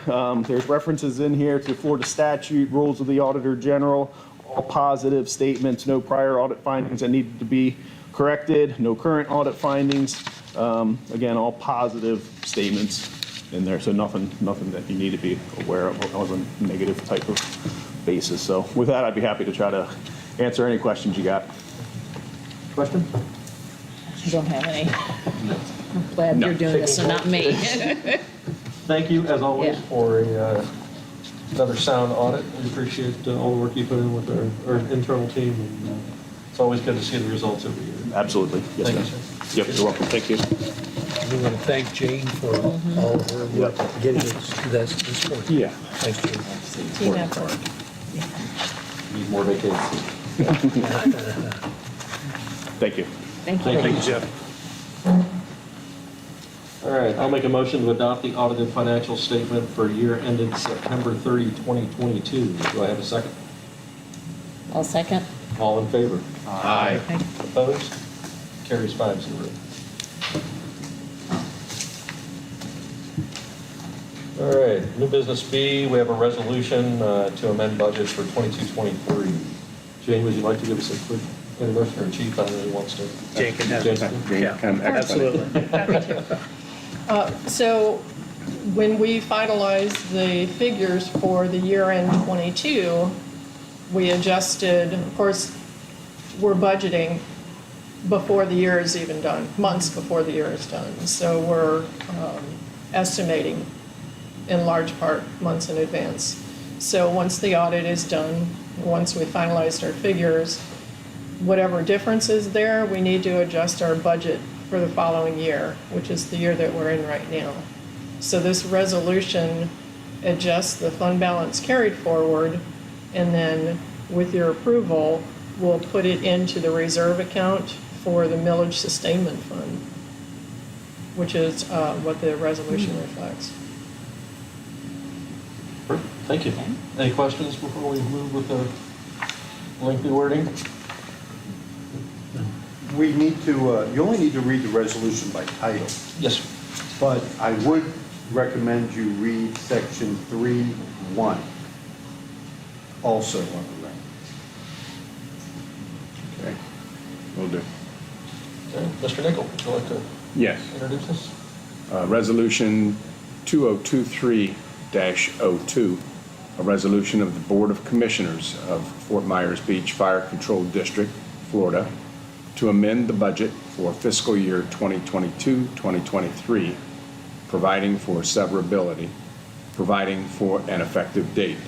M: There's references in here to Florida statute, rules of the Auditor General, all positive statements, no prior audit findings that needed to be corrected, no current audit findings. Again, all positive statements in there, so nothing that you need to be aware of on a negative type of basis. So with that, I'd be happy to try to answer any questions you got.
C: Question?
G: I don't have any. I'm glad you're doing this and not me.
C: Thank you, as always,
G: Yeah.
C: for another sound audit. We appreciate all the work you put in with our internal team, and it's always good to see the results every year.
M: Absolutely. Yes,
C: Thank you,
M: sir.
C: sir.
M: Yep, you're welcome. Thank you.
K: We want to thank Jane for all of her work getting us to this point.
M: Yeah.
K: Thanks, Jane.
L: Team effort.
C: Need more vacations.
M: Thank you.
G: Thank you.
C: Thank you, Jeff. All right, I'll make a motion to adopt the audited financial statement for year ended September 30, 2022. Do I have a second?
G: I'll second.
C: All in favor?
M: Aye.
C: Opposed? Carries 5-0. All right, new business B, we have a resolution to amend budget for 22-23. Jane, would you like to give us a quick introduction, or Chief, I don't know who wants to?
B: Jane can have
C: Jane?
B: it. Yeah, absolutely.
L: Happy to. So when we finalized the figures for the year-end '22, we adjusted, of course, we're budgeting before the year is even done, months before the year is done. So we're estimating in large part months in advance. So once the audit is done, once we finalized our figures, whatever difference is there, we need to adjust our budget for the following year, which is the year that we're in right now. So this resolution adjusts the fund balance carried forward, and then with your approval, we'll put it into the reserve account for the millage sustainment fund, which is what the resolution reflects.
C: Thank you. Any questions before we move with the lengthy wording?
J: We need to, you only need to read the resolution by title,
C: Yes.
J: but I would recommend you read section 3.1 also on the record.
H: Okay, will do.
C: Okay. Mr. Nichol, would you like to
H: Yes.
C: introduce this?
H: Resolution 2023-02, a resolution of the Board of Commissioners of Fort Myers Beach Fire Control District, Florida, to amend the budget for fiscal year 2022-2023, providing for severability, providing for an effective date.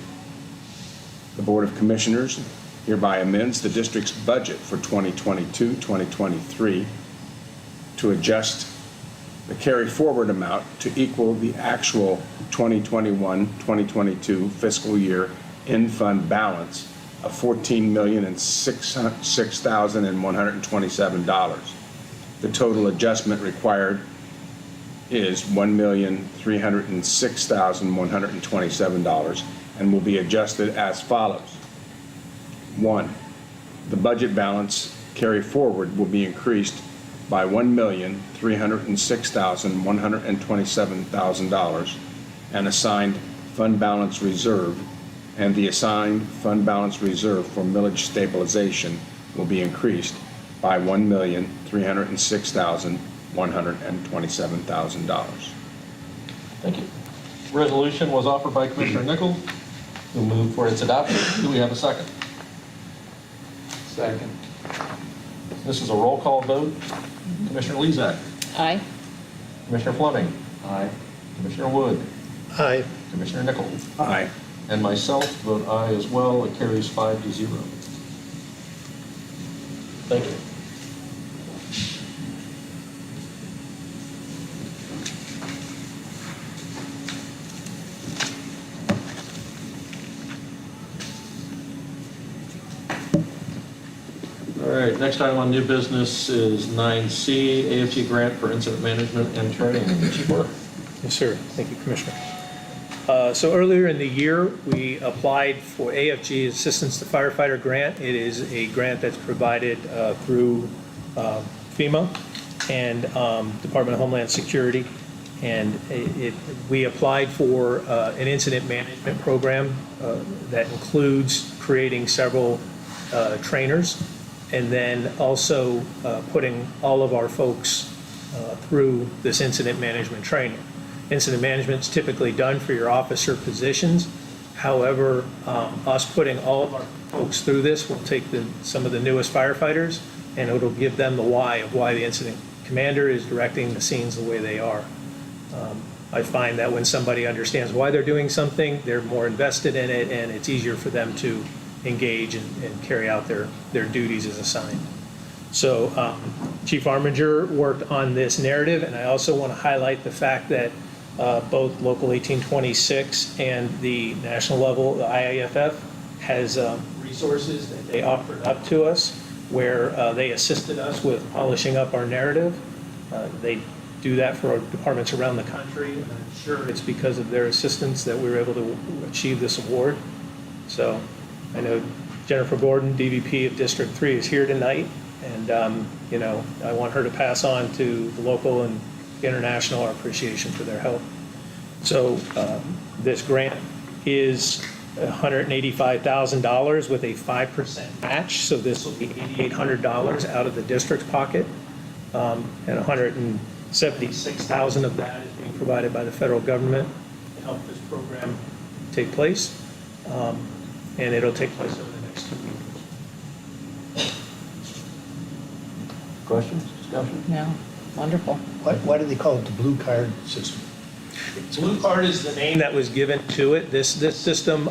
H: The Board of Commissioners hereby amends the district's budget for 2022-2023 to adjust the carry-forward amount to equal the actual 2021-2022 fiscal year in-fund balance of $14,006,127. The total adjustment required is $1,306,127 and will be adjusted as follows. 1. The budget balance carry forward will be increased by $1,306,127,000 and assigned fund balance reserve, and the assigned fund balance reserve for millage stabilization will be increased by $1,306,127,000.
C: Thank you. Resolution was offered by Commissioner Nichol, who moved for its adoption. Do we have a second?
I: Second.
C: This is a roll call vote. Commissioner Lezak.
G: Aye.
C: Commissioner Fleming.
I: Aye.
C: Commissioner Wood.
K: Aye.
C: Commissioner Nichol.
H: Aye.
C: And myself vote aye as well. It carries 5-0. Thank you. All right, next item on new business is 9C, AFG grant for incident management and training. Chief Orr.
B: Yes, sir. Thank you, Commissioner. So earlier in the year, we applied for AFG Assistance to Firefighter Grant. It is a grant that's provided through FEMA and Department of Homeland Security. And we applied for an incident management program that includes creating several trainers, and then also putting all of our folks through this incident management training. Incident management is typically done for your officer positions. However, us putting all of our folks through this will take some of the newest firefighters, and it'll give them the why of why the incident commander is directing the scenes the way they are. I find that when somebody understands why they're doing something, they're more invested in it, and it's easier for them to engage and carry out their duties as assigned. So Chief Arminger worked on this narrative, and I also want to highlight the fact that both Local 1826 and the national level, the IAFF, has resources that they offered up to us where they assisted us with polishing up our narrative. They do that for departments around the country, and I'm sure it's because of their assistance that we were able to achieve this award. So I know Jennifer Gordon, DVP of District 3, is here tonight, and you know, I want her to pass on to the local and international our appreciation for their help. So this grant is $185,000 with a 5% match, so this will be $8,800 out of the district's pocket, and $176,000 of that is being provided by the federal government to help this program take place, and it'll take place over the next 2 weeks.
C: Questions, discussion?
G: Yeah, wonderful.
K: Why do they call it the blue card system?
B: Blue Card is the name that was given to it. This system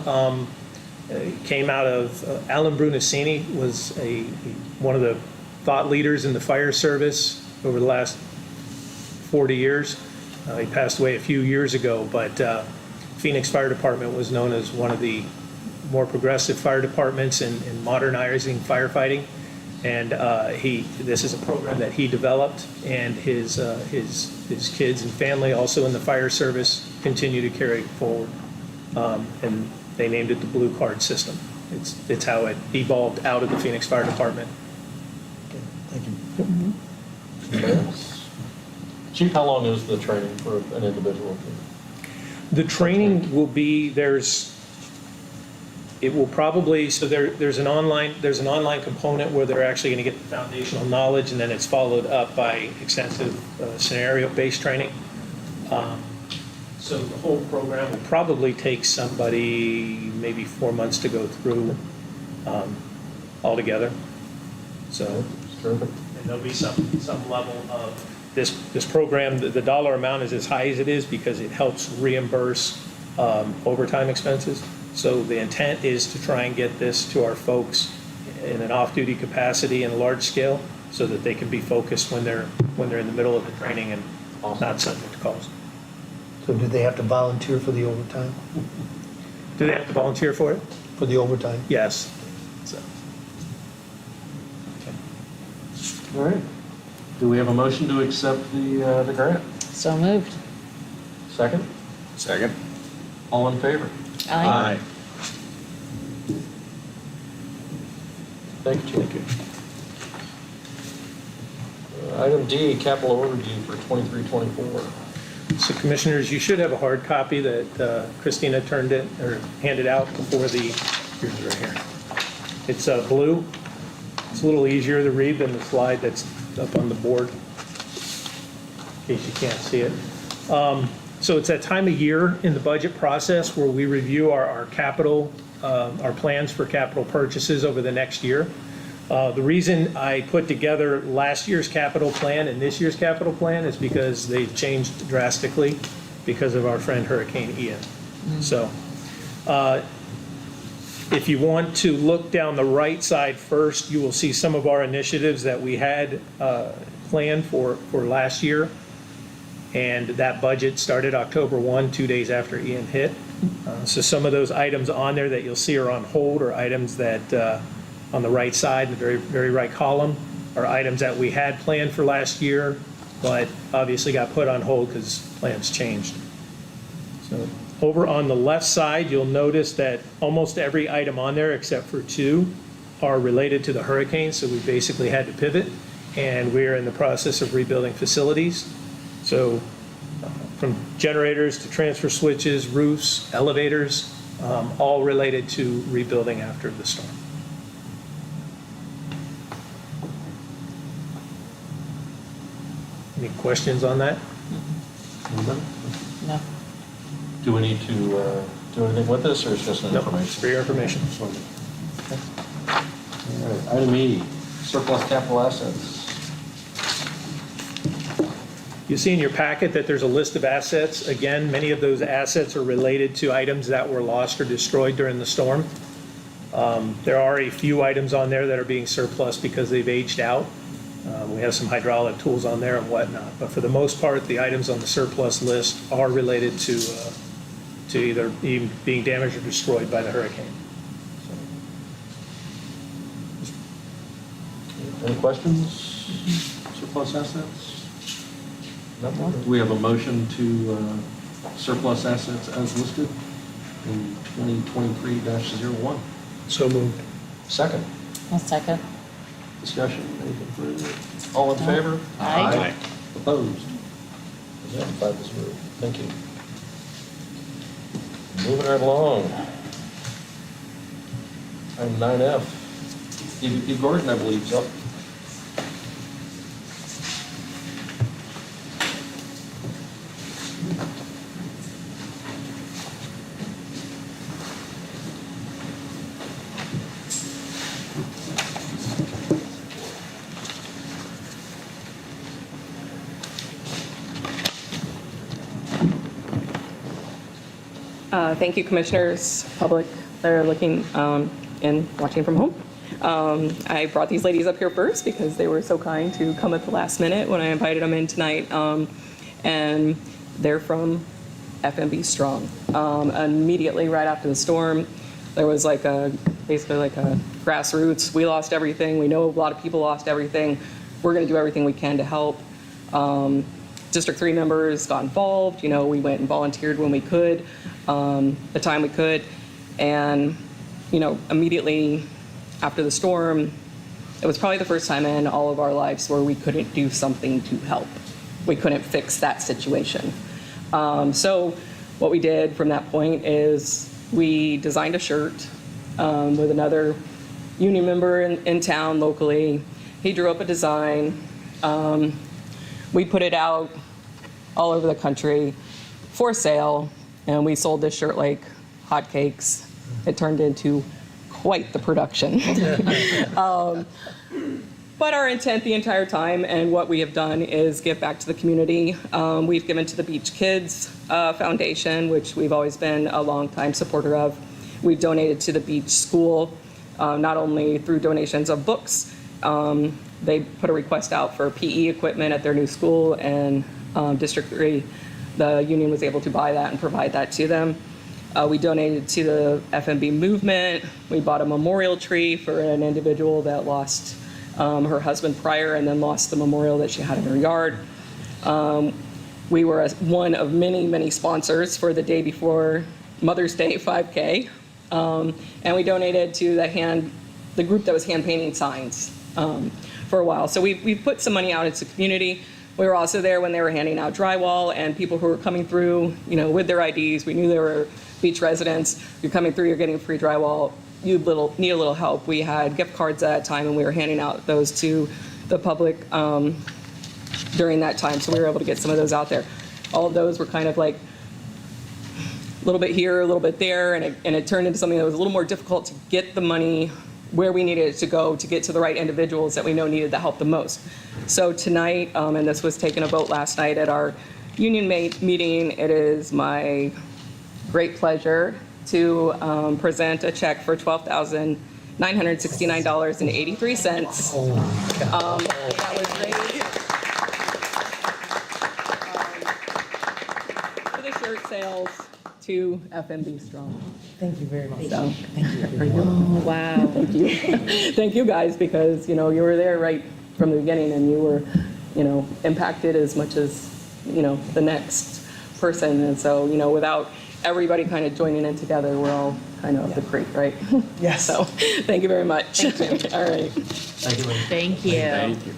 B: came out of Alan Brunacini, was one of the thought leaders in the fire service over the last 40 years. He passed away a few years ago, but Phoenix Fire Department was known as one of the more progressive fire departments in modernizing firefighting. And this is a program that he developed, and his kids and family, also in the fire service, continue to carry forward. And they named it the Blue Card system. It's how it evolved out of the Phoenix Fire Department.
K: Thank you.
C: Chief, how long is the training for an individual?
B: The training will be, there's an online component where they're actually going to get the foundational knowledge, and then it's followed up by extensive scenario-based training. So the whole program will probably take somebody maybe 4 months to go through altogether. So, and there'll be some level of, this program, the dollar amount is as high as it is because it helps reimburse overtime expenses. So the intent is to try and get this to our folks in an off-duty capacity and large scale so that they can be focused when they're in the middle of the training and not subject to calls.
K: So do they have to volunteer for the overtime?
B: Do they have to volunteer for it?
K: For the overtime?
B: Yes. So,
C: All right. Do we have a motion to accept the grant?
G: So moved.
C: Second?
H: Second?
C: All in favor?
G: Aye.
C: Thank you, Chief. Item D, capital overview for 23-24.
B: So Commissioners, you should have a hard copy that Christina turned in or handed out before the, here's it right here. It's blue. It's a little easier to read than the slide that's up on the board, in case you can't see it. So it's that time of year in the budget process where we review our capital, our plans for capital purchases over the next year. The reason I put together last year's capital plan and this year's capital plan is because they've changed drastically because of our friend Hurricane Ian. So if you want to look down the right side first, you will see some of our initiatives that we had planned for last year. And that budget started October 1, 2 days after Ian hit. So some of those items on there that you'll see are on hold are items that on the right side, the very, very right column, are items that we had planned for last year, but obviously got put on hold because plans changed. So over on the left side, you'll notice that almost every item on there, except for 2, are related to the hurricane. So we basically had to pivot, and we're in the process of rebuilding facilities. So from generators to transfer switches, roofs, elevators, all related to rebuilding after the storm. Any questions on that?
G: No.
C: Do we need to do anything with this, or is it just an
B: No,
C: information?
B: it's for your information.
C: All right. Item E, surplus capital assets.
B: You see in your packet that there's a list of assets. Again, many of those assets are related to items that were lost or destroyed during the storm. There are a few items on there that are being surplus because they've aged out. We have some hydraulic tools on there and whatnot, but for the most part, the items on the surplus list are related to either being damaged or destroyed by the hurricane.
C: Any questions? Surplus assets? No? Do we have a motion to surplus assets as listed in 2023-01?
K: So moved.
C: Second.
G: I'll second.
C: Discussion, anything further? All in favor?
G: Aye.
C: Opposed? Yeah, 5-0. Thank you. Moving right along. Item 9F. EVP Gordon, I believe, is up.
N: Thank you, commissioners, public that are looking and watching from home. I brought these ladies up here first because they were so kind to come at the last minute when I invited them in tonight. And they're from FMB Strong. Immediately right after the storm, there was basically like a grassroots. We lost everything. We know a lot of people lost everything. We're going to do everything we can to help. District 3 members got involved. We went and volunteered when we could, the time we could. And, immediately after the storm, it was probably the first time in all of our lives where we couldn't do something to help. We couldn't fix that situation. So what we did from that point is we designed a shirt with another union member in town locally. He drew up a design. We put it out all over the country. for sale, and we sold this shirt like hotcakes. It turned into quite the production. But our intent the entire time and what we have done is give back to the community. We've given to the Beach Kids Foundation, which we've always been a longtime supporter of. We've donated to the Beach School, not only through donations of books. They put a request out for PE equipment at their new school, and District 3, the union was able to buy that and provide that to them. We donated to the FMB movement. We bought a memorial tree for an individual that lost her husband prior and then lost the memorial that she had in her yard. We were one of many, many sponsors for the day before Mother's Day 5K. And we donated to the group that was hand painting signs for a while. So we put some money out into the community. We were also there when they were handing out drywall, and people who were coming through, with their IDs. We knew they were beach residents. You're coming through, you're getting free drywall. You need a little help. We had gift cards at that time, and we were handing out those to the public during that time. So we were able to get some of those out there. All of those were kind of like a little bit here, a little bit there, and it turned into something that was a little more difficult to get the money where we needed it to go to get to the right individuals that we know needed the help the most. So tonight, and this was taken a vote last night at our union meeting, it is my great pleasure to present a check for $12,969.83. That was raised for the shirt sales to FMB Strong.
O: Thank you very much.
N: So,
O: Thank you.
G: Oh, wow.
N: thank you. Thank you guys, because, you were there right from the beginning, and you were, impacted as much as, the next person. And so, without everybody kind of joining in together, we're all kind of up the creek, right?
O: Yes.
N: So, thank you very much.
G: Thank you.
N: All right.
O: Thank you.
G: Thank you.
H: Thank you.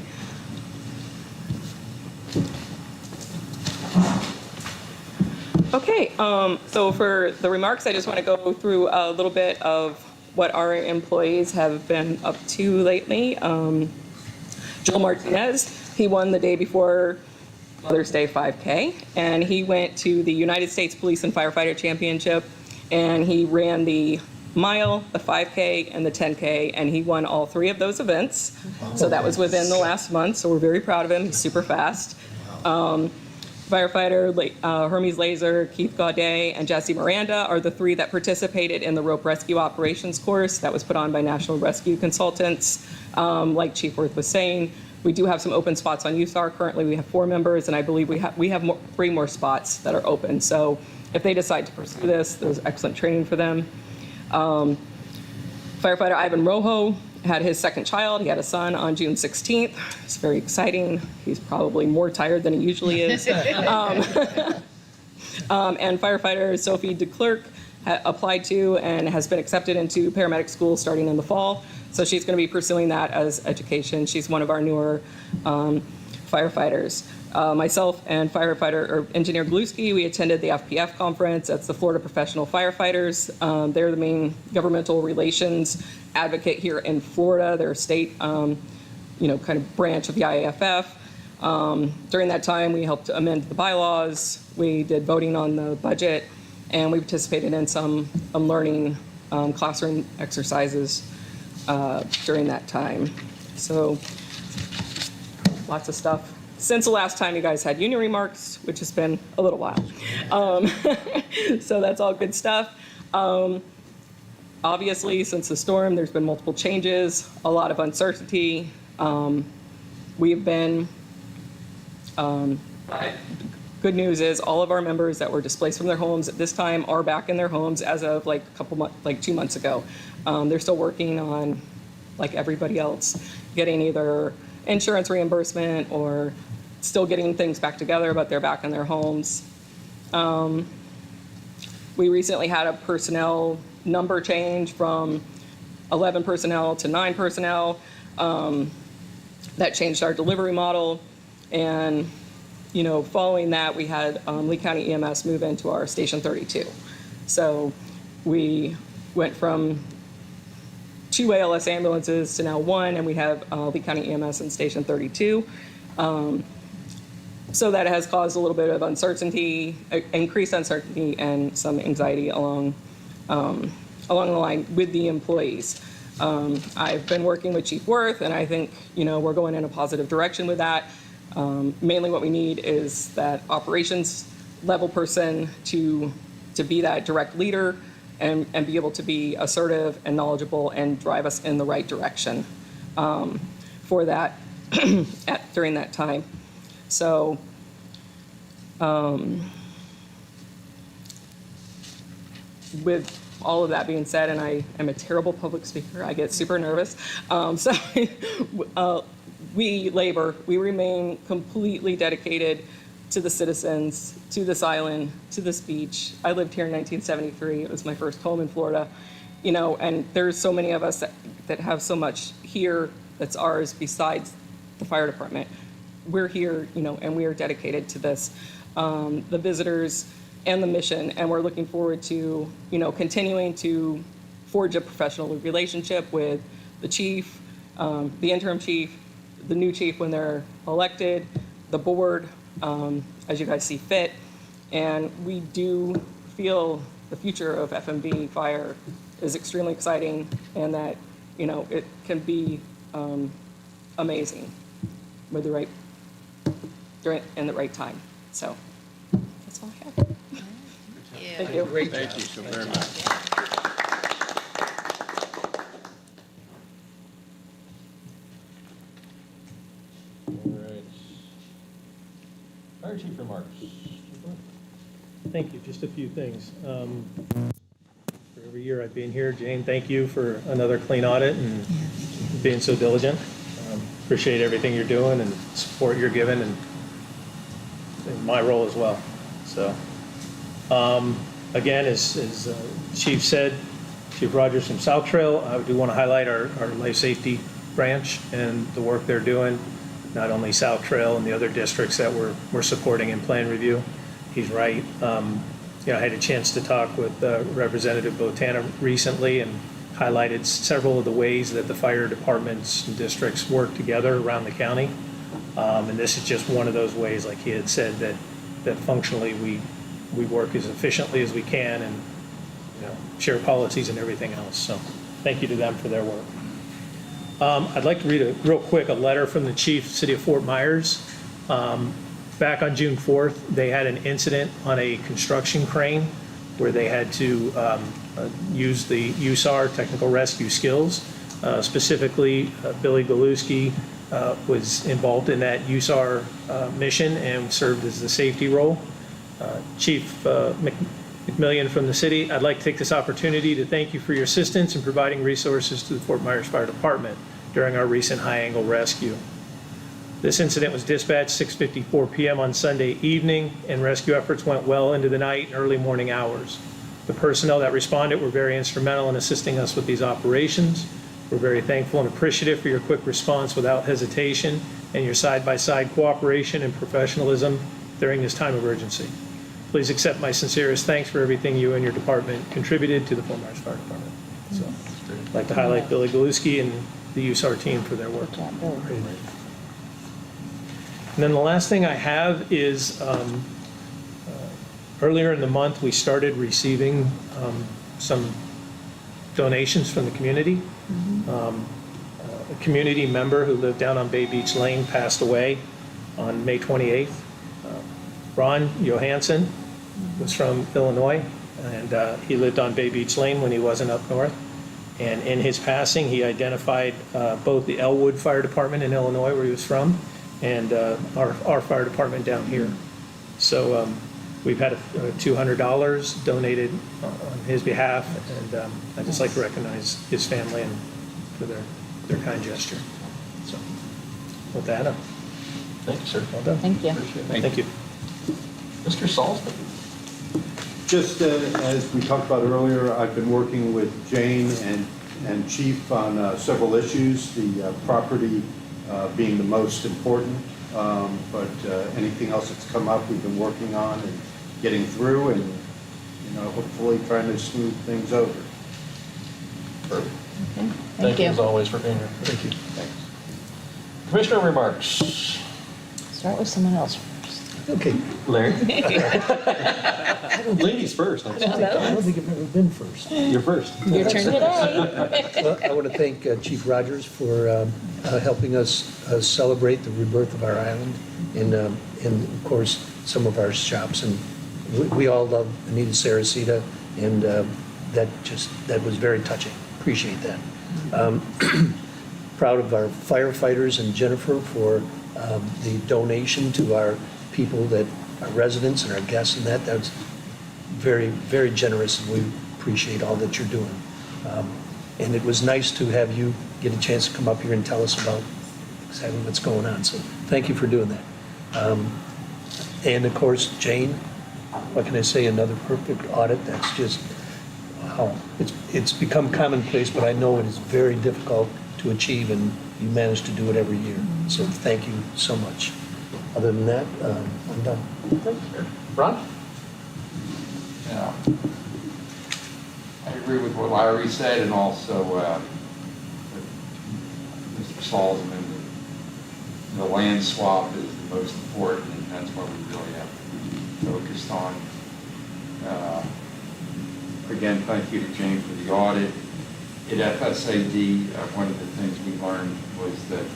N: Okay, so for the remarks, I just want to go through a little bit of what our employees have been up to lately. Joel Martinez, he won the day before Mother's Day 5K, and he went to the United States Police and Firefighter Championship, and he ran the mile, the 5K, and the 10K, and he won all three of those events. So that was within the last month, so we're very proud of him. He's super fast. Firefighter Hermes Laser, Keith Gaudet, and Jesse Miranda are the three that participated in the rope rescue operations course that was put on by National Rescue Consultants. Like Chief Worth was saying, we do have some open spots on USAR. Currently, we have 4 members, and I believe we have 3 more spots that are open. So if they decide to pursue this, there's excellent training for them. Firefighter Ivan Rojo had his second child. He had a son on June 16th. It's very exciting. He's probably more tired than he usually is. And firefighter Sophie DeClerc applied to and has been accepted into paramedic school starting in the fall. So she's going to be pursuing that as education. She's one of our newer firefighters. Myself and Engineer Gluski, we attended the FPF conference. That's the Florida Professional Firefighters. They're the main governmental relations advocate here in Florida. They're a state, kind of branch of the IAFF. During that time, we helped amend the bylaws. We did voting on the budget, and we participated in some learning classroom exercises during that time. So lots of stuff. Since the last time you guys had union remarks, which has been a little while. So that's all good stuff. Obviously, since the storm, there's been multiple changes, a lot of uncertainty. We've been, good news is all of our members that were displaced from their homes at this time are back in their homes as of like 2 months ago. They're still working on, like everybody else, getting either insurance reimbursement or still getting things back together, but they're back in their homes. We recently had a personnel number change from 11 personnel to 9 personnel. That changed our delivery model. And, following that, we had Lee County EMS move into our Station 32. So we went from 2 ALS ambulances to now 1, and we have Lee County EMS in Station 32. So that has caused a little bit of uncertainty, increased uncertainty, and some anxiety along the line with the employees. I've been working with Chief Worth, and I think, we're going in a positive direction with that. Mainly what we need is that operations level person to be that direct leader and be able to be assertive and knowledgeable and drive us in the right direction for that during that time. So with all of that being said, and I am a terrible public speaker, I get super nervous. We remain completely dedicated to the citizens, to this island, to this beach. I lived here in 1973. It was my first home in Florida, and there's so many of us that have so much here that's ours besides the fire department. We're here, and we are dedicated to this, the visitors and the mission, and we're looking forward to, continuing to forge a professional relationship with the chief, the interim chief, the new chief when they're elected, the board, as you guys see fit. And we do feel the future of FMB Fire is extremely exciting, and that, it can be amazing with the right, in the right time. So that's all I have. Thank you.
H: Great. Thank you so very much.
C: All right. Fire Chief remarks.
B: Thank you. Just a few things. For every year I've been here, Jane, thank you for another clean audit and being so diligent. Appreciate everything you're doing and support you're giving, and in my role as well. So, again, as Chief said, Chief Rogers from South Trail, I do want to highlight our life safety branch and the work they're doing, not only South Trail and the other districts that we're supporting in plan review. He's right. I had a chance to talk with Representative Botana recently and highlighted several of the ways that the fire departments and districts work together around the county. And this is just one of those ways, like he had said, that functionally we work as efficiently as we can and share policies and everything else. So thank you to them for their work. I'd like to read real quick a letter from the chief, City of Fort Myers. Back on June 4th, they had an incident on a construction crane where they had to use the USAR, technical rescue skills. Specifically, Billy Galuski was involved in that USAR mission and served as the safety role. Chief McMillian from the city, I'd like to take this opportunity to thank you for your assistance in providing resources to the Fort Myers Fire Department during our recent high-angle rescue. This incident was dispatched 6:54 p.m. on Sunday evening, and rescue efforts went well into the night and early morning hours. The personnel that responded were very instrumental in assisting us with these operations. We're very thankful and appreciative for your quick response without hesitation and your side-by-side cooperation and professionalism during this time of urgency. Please accept my sincerest thanks for everything you and your department contributed to the Fort Myers Fire Department. So I'd like to highlight Billy Galuski and the USAR team for their work. And then the last thing I have is earlier in the month, we started receiving some donations from the community. A community member who lived down on Bay Beach Lane passed away on May 28th. Ron Johansson was from Illinois, and he lived on Bay Beach Lane when he wasn't up north. And in his passing, he identified both the Elwood Fire Department in Illinois, where he was from, and our fire department down here. So we've had $200 donated on his behalf, and I'd just like to recognize his family and for their kind gesture. So with that,
C: thank you, sir.
B: Well done.
G: Thank you.
B: Thank you.
C: Mr. Salzman.
J: Just as we talked about earlier, I've been working with Jane and Chief on several issues, the property being the most important, but anything else that's come up we've been working on and getting through, and hopefully trying to smooth things over.
C: Perfect.
G: Okay.
C: Thank you as always for being here. Thank you. Thanks. Commissioner remarks.
G: Start with someone else first.
K: Okay.
O: Larry?
C: Ladies first.
K: I don't think I've ever been first.
C: You're first.
G: Your turn today.
K: Well, I want to thank Chief Rogers for helping us celebrate the rebirth of our island and of course, some of our shops. And we all love Anita Saracita, and that was very touching. Appreciate that. Proud of our firefighters and Jennifer for the donation to our people, our residents and our guests, and that's very, very generous, and we appreciate all that you're doing. And it was nice to have you get a chance to come up here and tell us about exactly what's going on, so thank you for doing that. And of course, Jane, what can I say, another perfect audit. That's just, wow, it's become commonplace, but I know it is very difficult to achieve, and you manage to do it every year, so thank you so much. Other than that, I'm done.
C: Ron?
I: Yeah. I agree with what Larry said, and also Mr. Salzman. The land swap is the most important, and that's what we really have to be focused on. Again, thank you to Jane for the audit. At FSAD, one of the things we learned was that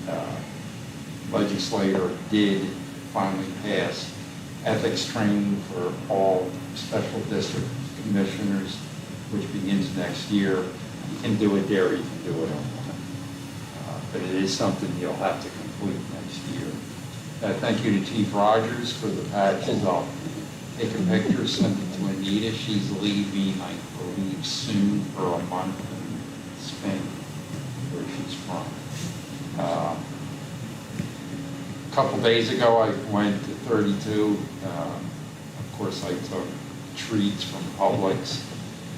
I: the legislator did finally pass ethics training for all special district commissioners, which begins next year. You can do it there, you can do it online. But it is something you'll have to complete next year. Thank you to Chief Rogers for the patches. I'll take a picture, send it to Anita. She's leaving, I believe, soon for a month in Spain, where she's from. A couple days ago, I went to 32. Of course, I took treats from Publix.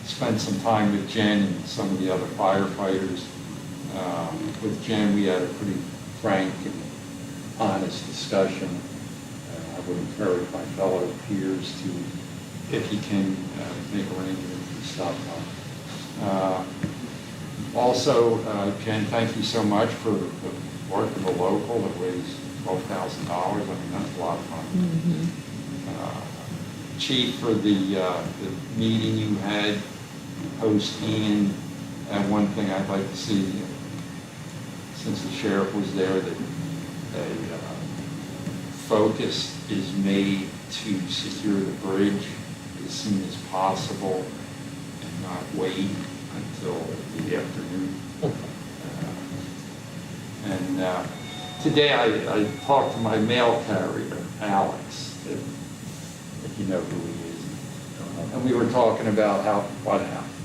I: Spent some time with Jen and some of the other firefighters. With Jen, we had a pretty frank and honest discussion. I would encourage my fellow peers to, if you can, make arrangements and stuff. Also, Jen, thank you so much for the work of the local that raised $12,000. I mean, that's a lot of money. Chief, for the meeting you had post-Ian, and one thing I'd like to see, since the sheriff was there, that a focus is made to secure the bridge as soon as possible and not wait until the afternoon. And today I talked to my mail carrier, Alex, if you know who he is. And we were talking about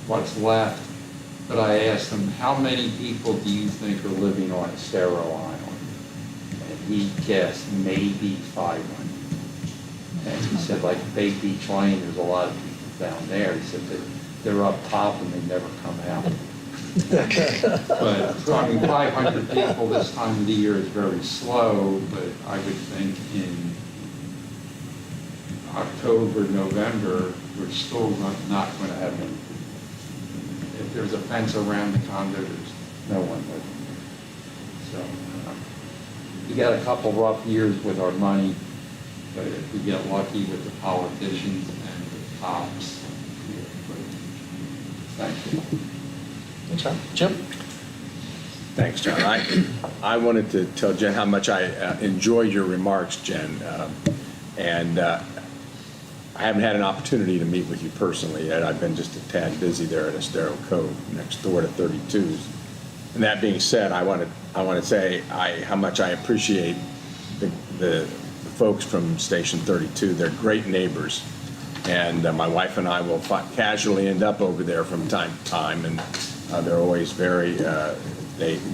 I: what's left. But I asked him, how many people do you think are living on Estero Island? And he guessed maybe 500. And he said, like Bay Beach Lane, there's a lot of people down there. He said that they're up top and they never come out. But, so, I mean, 500 people this time of the year is very slow, but I would think in October, November, we're still not going to have any. If there's a fence around the condo, there's no one living there. So, we got a couple rough years with our money, but if we get lucky with the politicians and the cops, thank you.
C: Thanks, Ron. Jim?
H: Thanks, John. I wanted to tell Jen how much I enjoyed your remarks, Jen. I haven't had an opportunity to meet with you personally yet. I've been just a tad busy there at Estero Cove, next door to 32's. And that being said, I want to say how much I appreciate the folks from Station 32. They're great neighbors. And my wife and I will casually end up over there from time to time, and they're always very, they're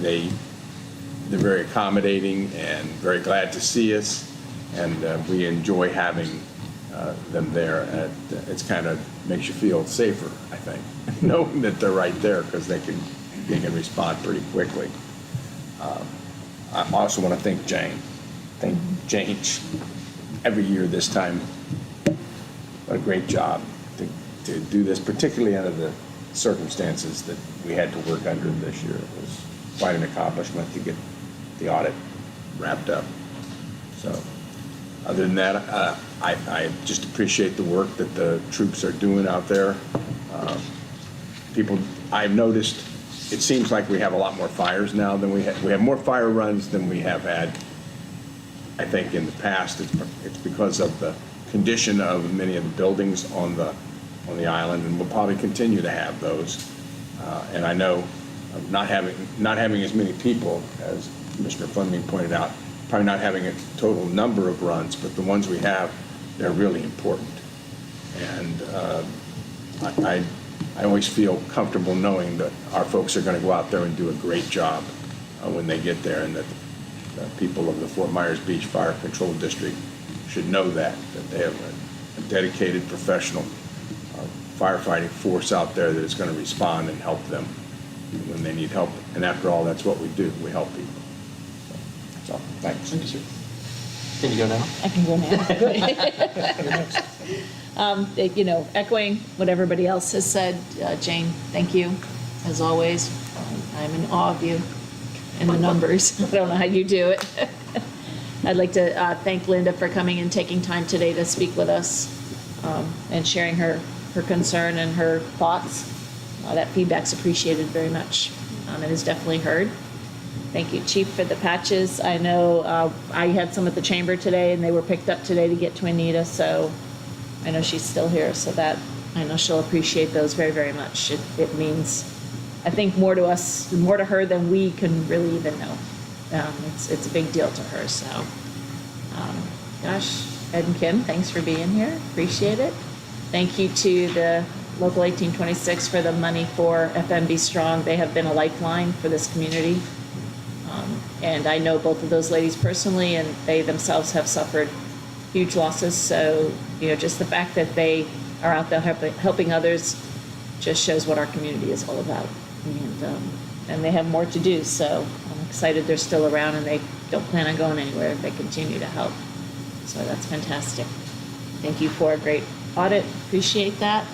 H: very accommodating and very glad to see us, and we enjoy having them there. It's kind of makes you feel safer, I think, knowing that they're right there, because they can respond pretty quickly. I also want to thank Jane. Thank Jane every year this time. What a great job to do this, particularly under the circumstances that we had to work under this year. It was quite an accomplishment to get the audit wrapped up. So Other than that, I just appreciate the work that the troops are doing out there. People, I've noticed, it seems like we have a lot more fires now than we have more fire runs than we have had, I think, in the past. It's because of the condition of many of the buildings on the island, and we'll probably continue to have those. And I know not having as many people, as Commissioner Fleming pointed out, probably not having a total number of runs, but the ones we have, they're really important. And I always feel comfortable knowing that our folks are going to go out there and do a great job when they get there, and that the people of the Fort Myers Beach Fire Control District should know that they have a dedicated professional firefighting force out there that is going to respond and help them when they need help. And after all, that's what we do. We help people. So, thanks.
C: Thank you, sir. Can you go now?
G: I can go now. You know, echoing what everybody else has said, Jane, thank you, as always. I'm in awe of you and the numbers. I don't know how you do it. I'd like to thank Linda for coming and taking time today to speak with us and sharing her concern and her thoughts. That feedback's appreciated very much. It is definitely heard. Thank you, Chief, for the patches. I know I had some at the chamber today, and they were picked up today to get to Anita, so I know she's still here, so that I know she'll appreciate those very, very much. It means, I think, more to us, more to her than we can really even know. It's a big deal to her, so. Gosh, Ed and Kim, thanks for being here. Appreciate it. Thank you to the Local 1826 for the money for FMB Strong. They have been a lifeline for this community. And I know both of those ladies personally, and they themselves have suffered huge losses. So, you know, just the fact that they are out there helping others just shows what our community is all about. And they have more to do. So I'm excited they're still around, and they don't plan on going anywhere. They continue to help. So that's fantastic. Thank you for a great audit. Appreciate that.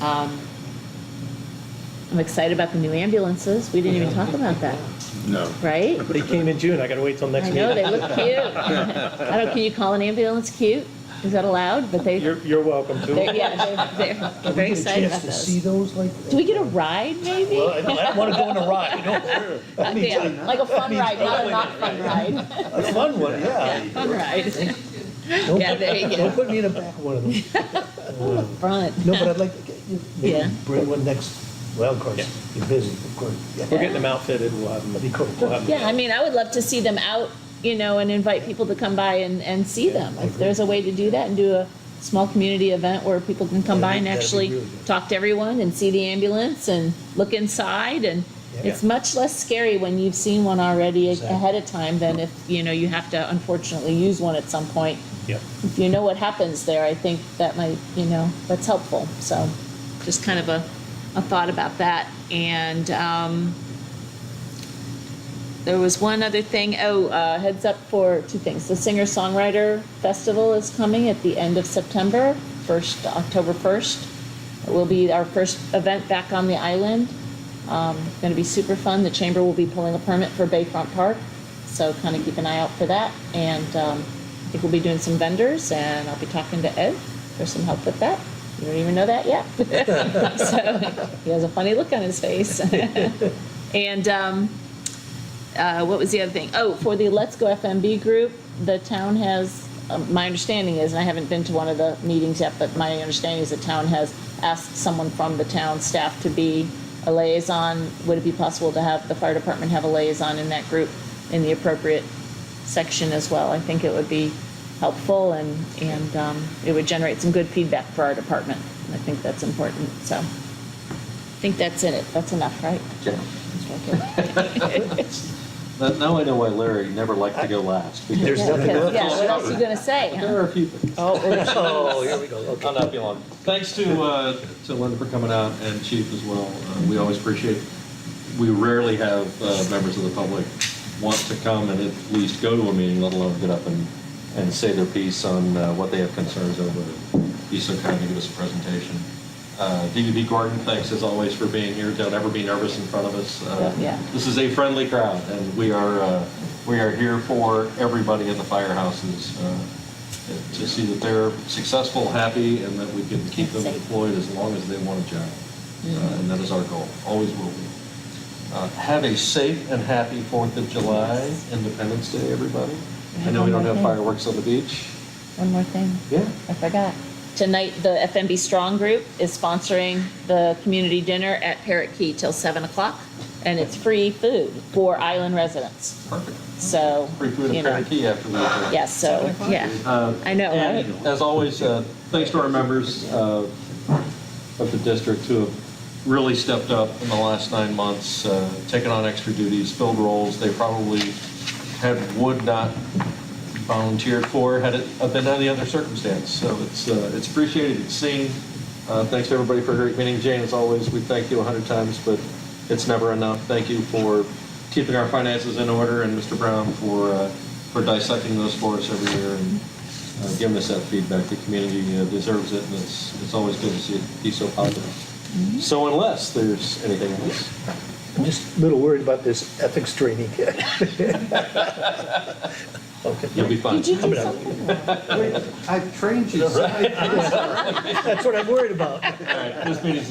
G: I'm excited about the new ambulances. We didn't even talk about that.
H: No.
G: Right?
B: They came in June. I got to wait till next
G: I
B: meeting.
G: know, they look cute. Can you call an ambulance cute? Is that allowed? But
B: You're welcome to.
G: they're very excited about those.
K: See those like?
G: Do we get a ride, maybe?
K: Well, I don't want to go on a ride.
G: Yeah, like a fun ride, not a not fun ride.
K: A fun one, yeah.
G: Fun ride.
K: Don't
G: Yeah, there you go.
K: Don't put me in the back of one of those.
G: Front.
K: No, but I'd like to get you,
G: Yeah.
K: maybe bring one next, well, of course, you're busy, of course. Yeah.
B: We're getting them outfitted. We'll have them.
K: That'd be cool.
B: We'll have them.
G: Yeah, I mean, I would love to see them out, you know, and invite people to come by and see them. If there's a way to do that and do a small community event where people can come by and
K: That'd be
G: actually
K: really good.
G: talk to everyone and see the ambulance and look inside, and it's much less scary when you've seen one already ahead of time than if, you know, you have to unfortunately use one at some point.
B: Yep.
G: If you know what happens there, I think that might, you know, that's helpful. So just kind of a thought about that. And there was one other thing. Heads up for two things. The Singer-Songwriter Festival is coming at the end of September, October 1st. It will be our first event back on the island. Going to be super fun. The Chamber will be pulling a permit for Bayfront Park, so kind of keep an eye out for that. And I think we'll be doing some vendors, and I'll be talking to Ed for some help with that. You don't even know that yet. So he has a funny look on his face. And what was the other thing? Oh, for the Let's Go FMB group, the town has, my understanding is, and I haven't been to one of the meetings yet, but my understanding is the town has asked someone from the town staff to be a liaison. Would it be possible to have the fire department have a liaison in that group in the appropriate section as well? I think it would be helpful, and it would generate some good feedback for our department. And I think that's important. So I think that's in it. That's enough, right?
C: Yeah.
G: That's
C: Now I know why Larry never liked to go last.
K: There's nothing
G: okay.
K: left.
G: Yeah, what else are you going to say?
C: There are a few things.
K: Oh, here we go, okay.
C: I'll not be long. Thanks to Linda for coming out, and Chief as well. We always appreciate it. We rarely have members of the public want to come and at least go to a meeting, let alone get up and say their piece on what they have concerns over. Be so kind to give us a presentation. DVB Gordon, thanks as always for being here. Don't ever be nervous in front of us. This is a friendly crowd, and we are here for everybody in the firehouses to see that they're successful, happy, and that we can keep them employed as long as they want a job. And that is our goal, always will be. Have a safe and happy 4th of July, Independence Day, everybody. I know we don't have fireworks on the beach.
G: One more thing.
C: Yeah.
G: I forgot. Tonight, the FMB Strong Group is sponsoring the community dinner at Parrot Key till 7 o'clock, and it's free food for island residents.
C: Perfect.
G: So,
C: Free food
G: you
C: at
G: know.
C: Parrot Key after we adjourn.
G: Yes, so, yeah. I know, right?
C: And as always, thanks to our members of the district who have really stepped up in the last 9 months, taken on extra duties, filled roles they probably would not volunteered for had it been any other circumstance. So it's appreciated, it's seen. Thanks to everybody for a great meeting. Jane, as always, we thank you 100 times, but it's never enough. Thank you for keeping our finances in order, and Mr. Brown for dissecting those for us every year and giving us that feedback. The community deserves it, and it's always good to see it be so positive. So unless there's anything else.
K: I'm just a little worried about this ethics training. Okay.
C: You'll be fine.
G: Did you do something?
J: I've trained you.
K: That's what I'm worried about.
C: All right, this meeting's adjourned.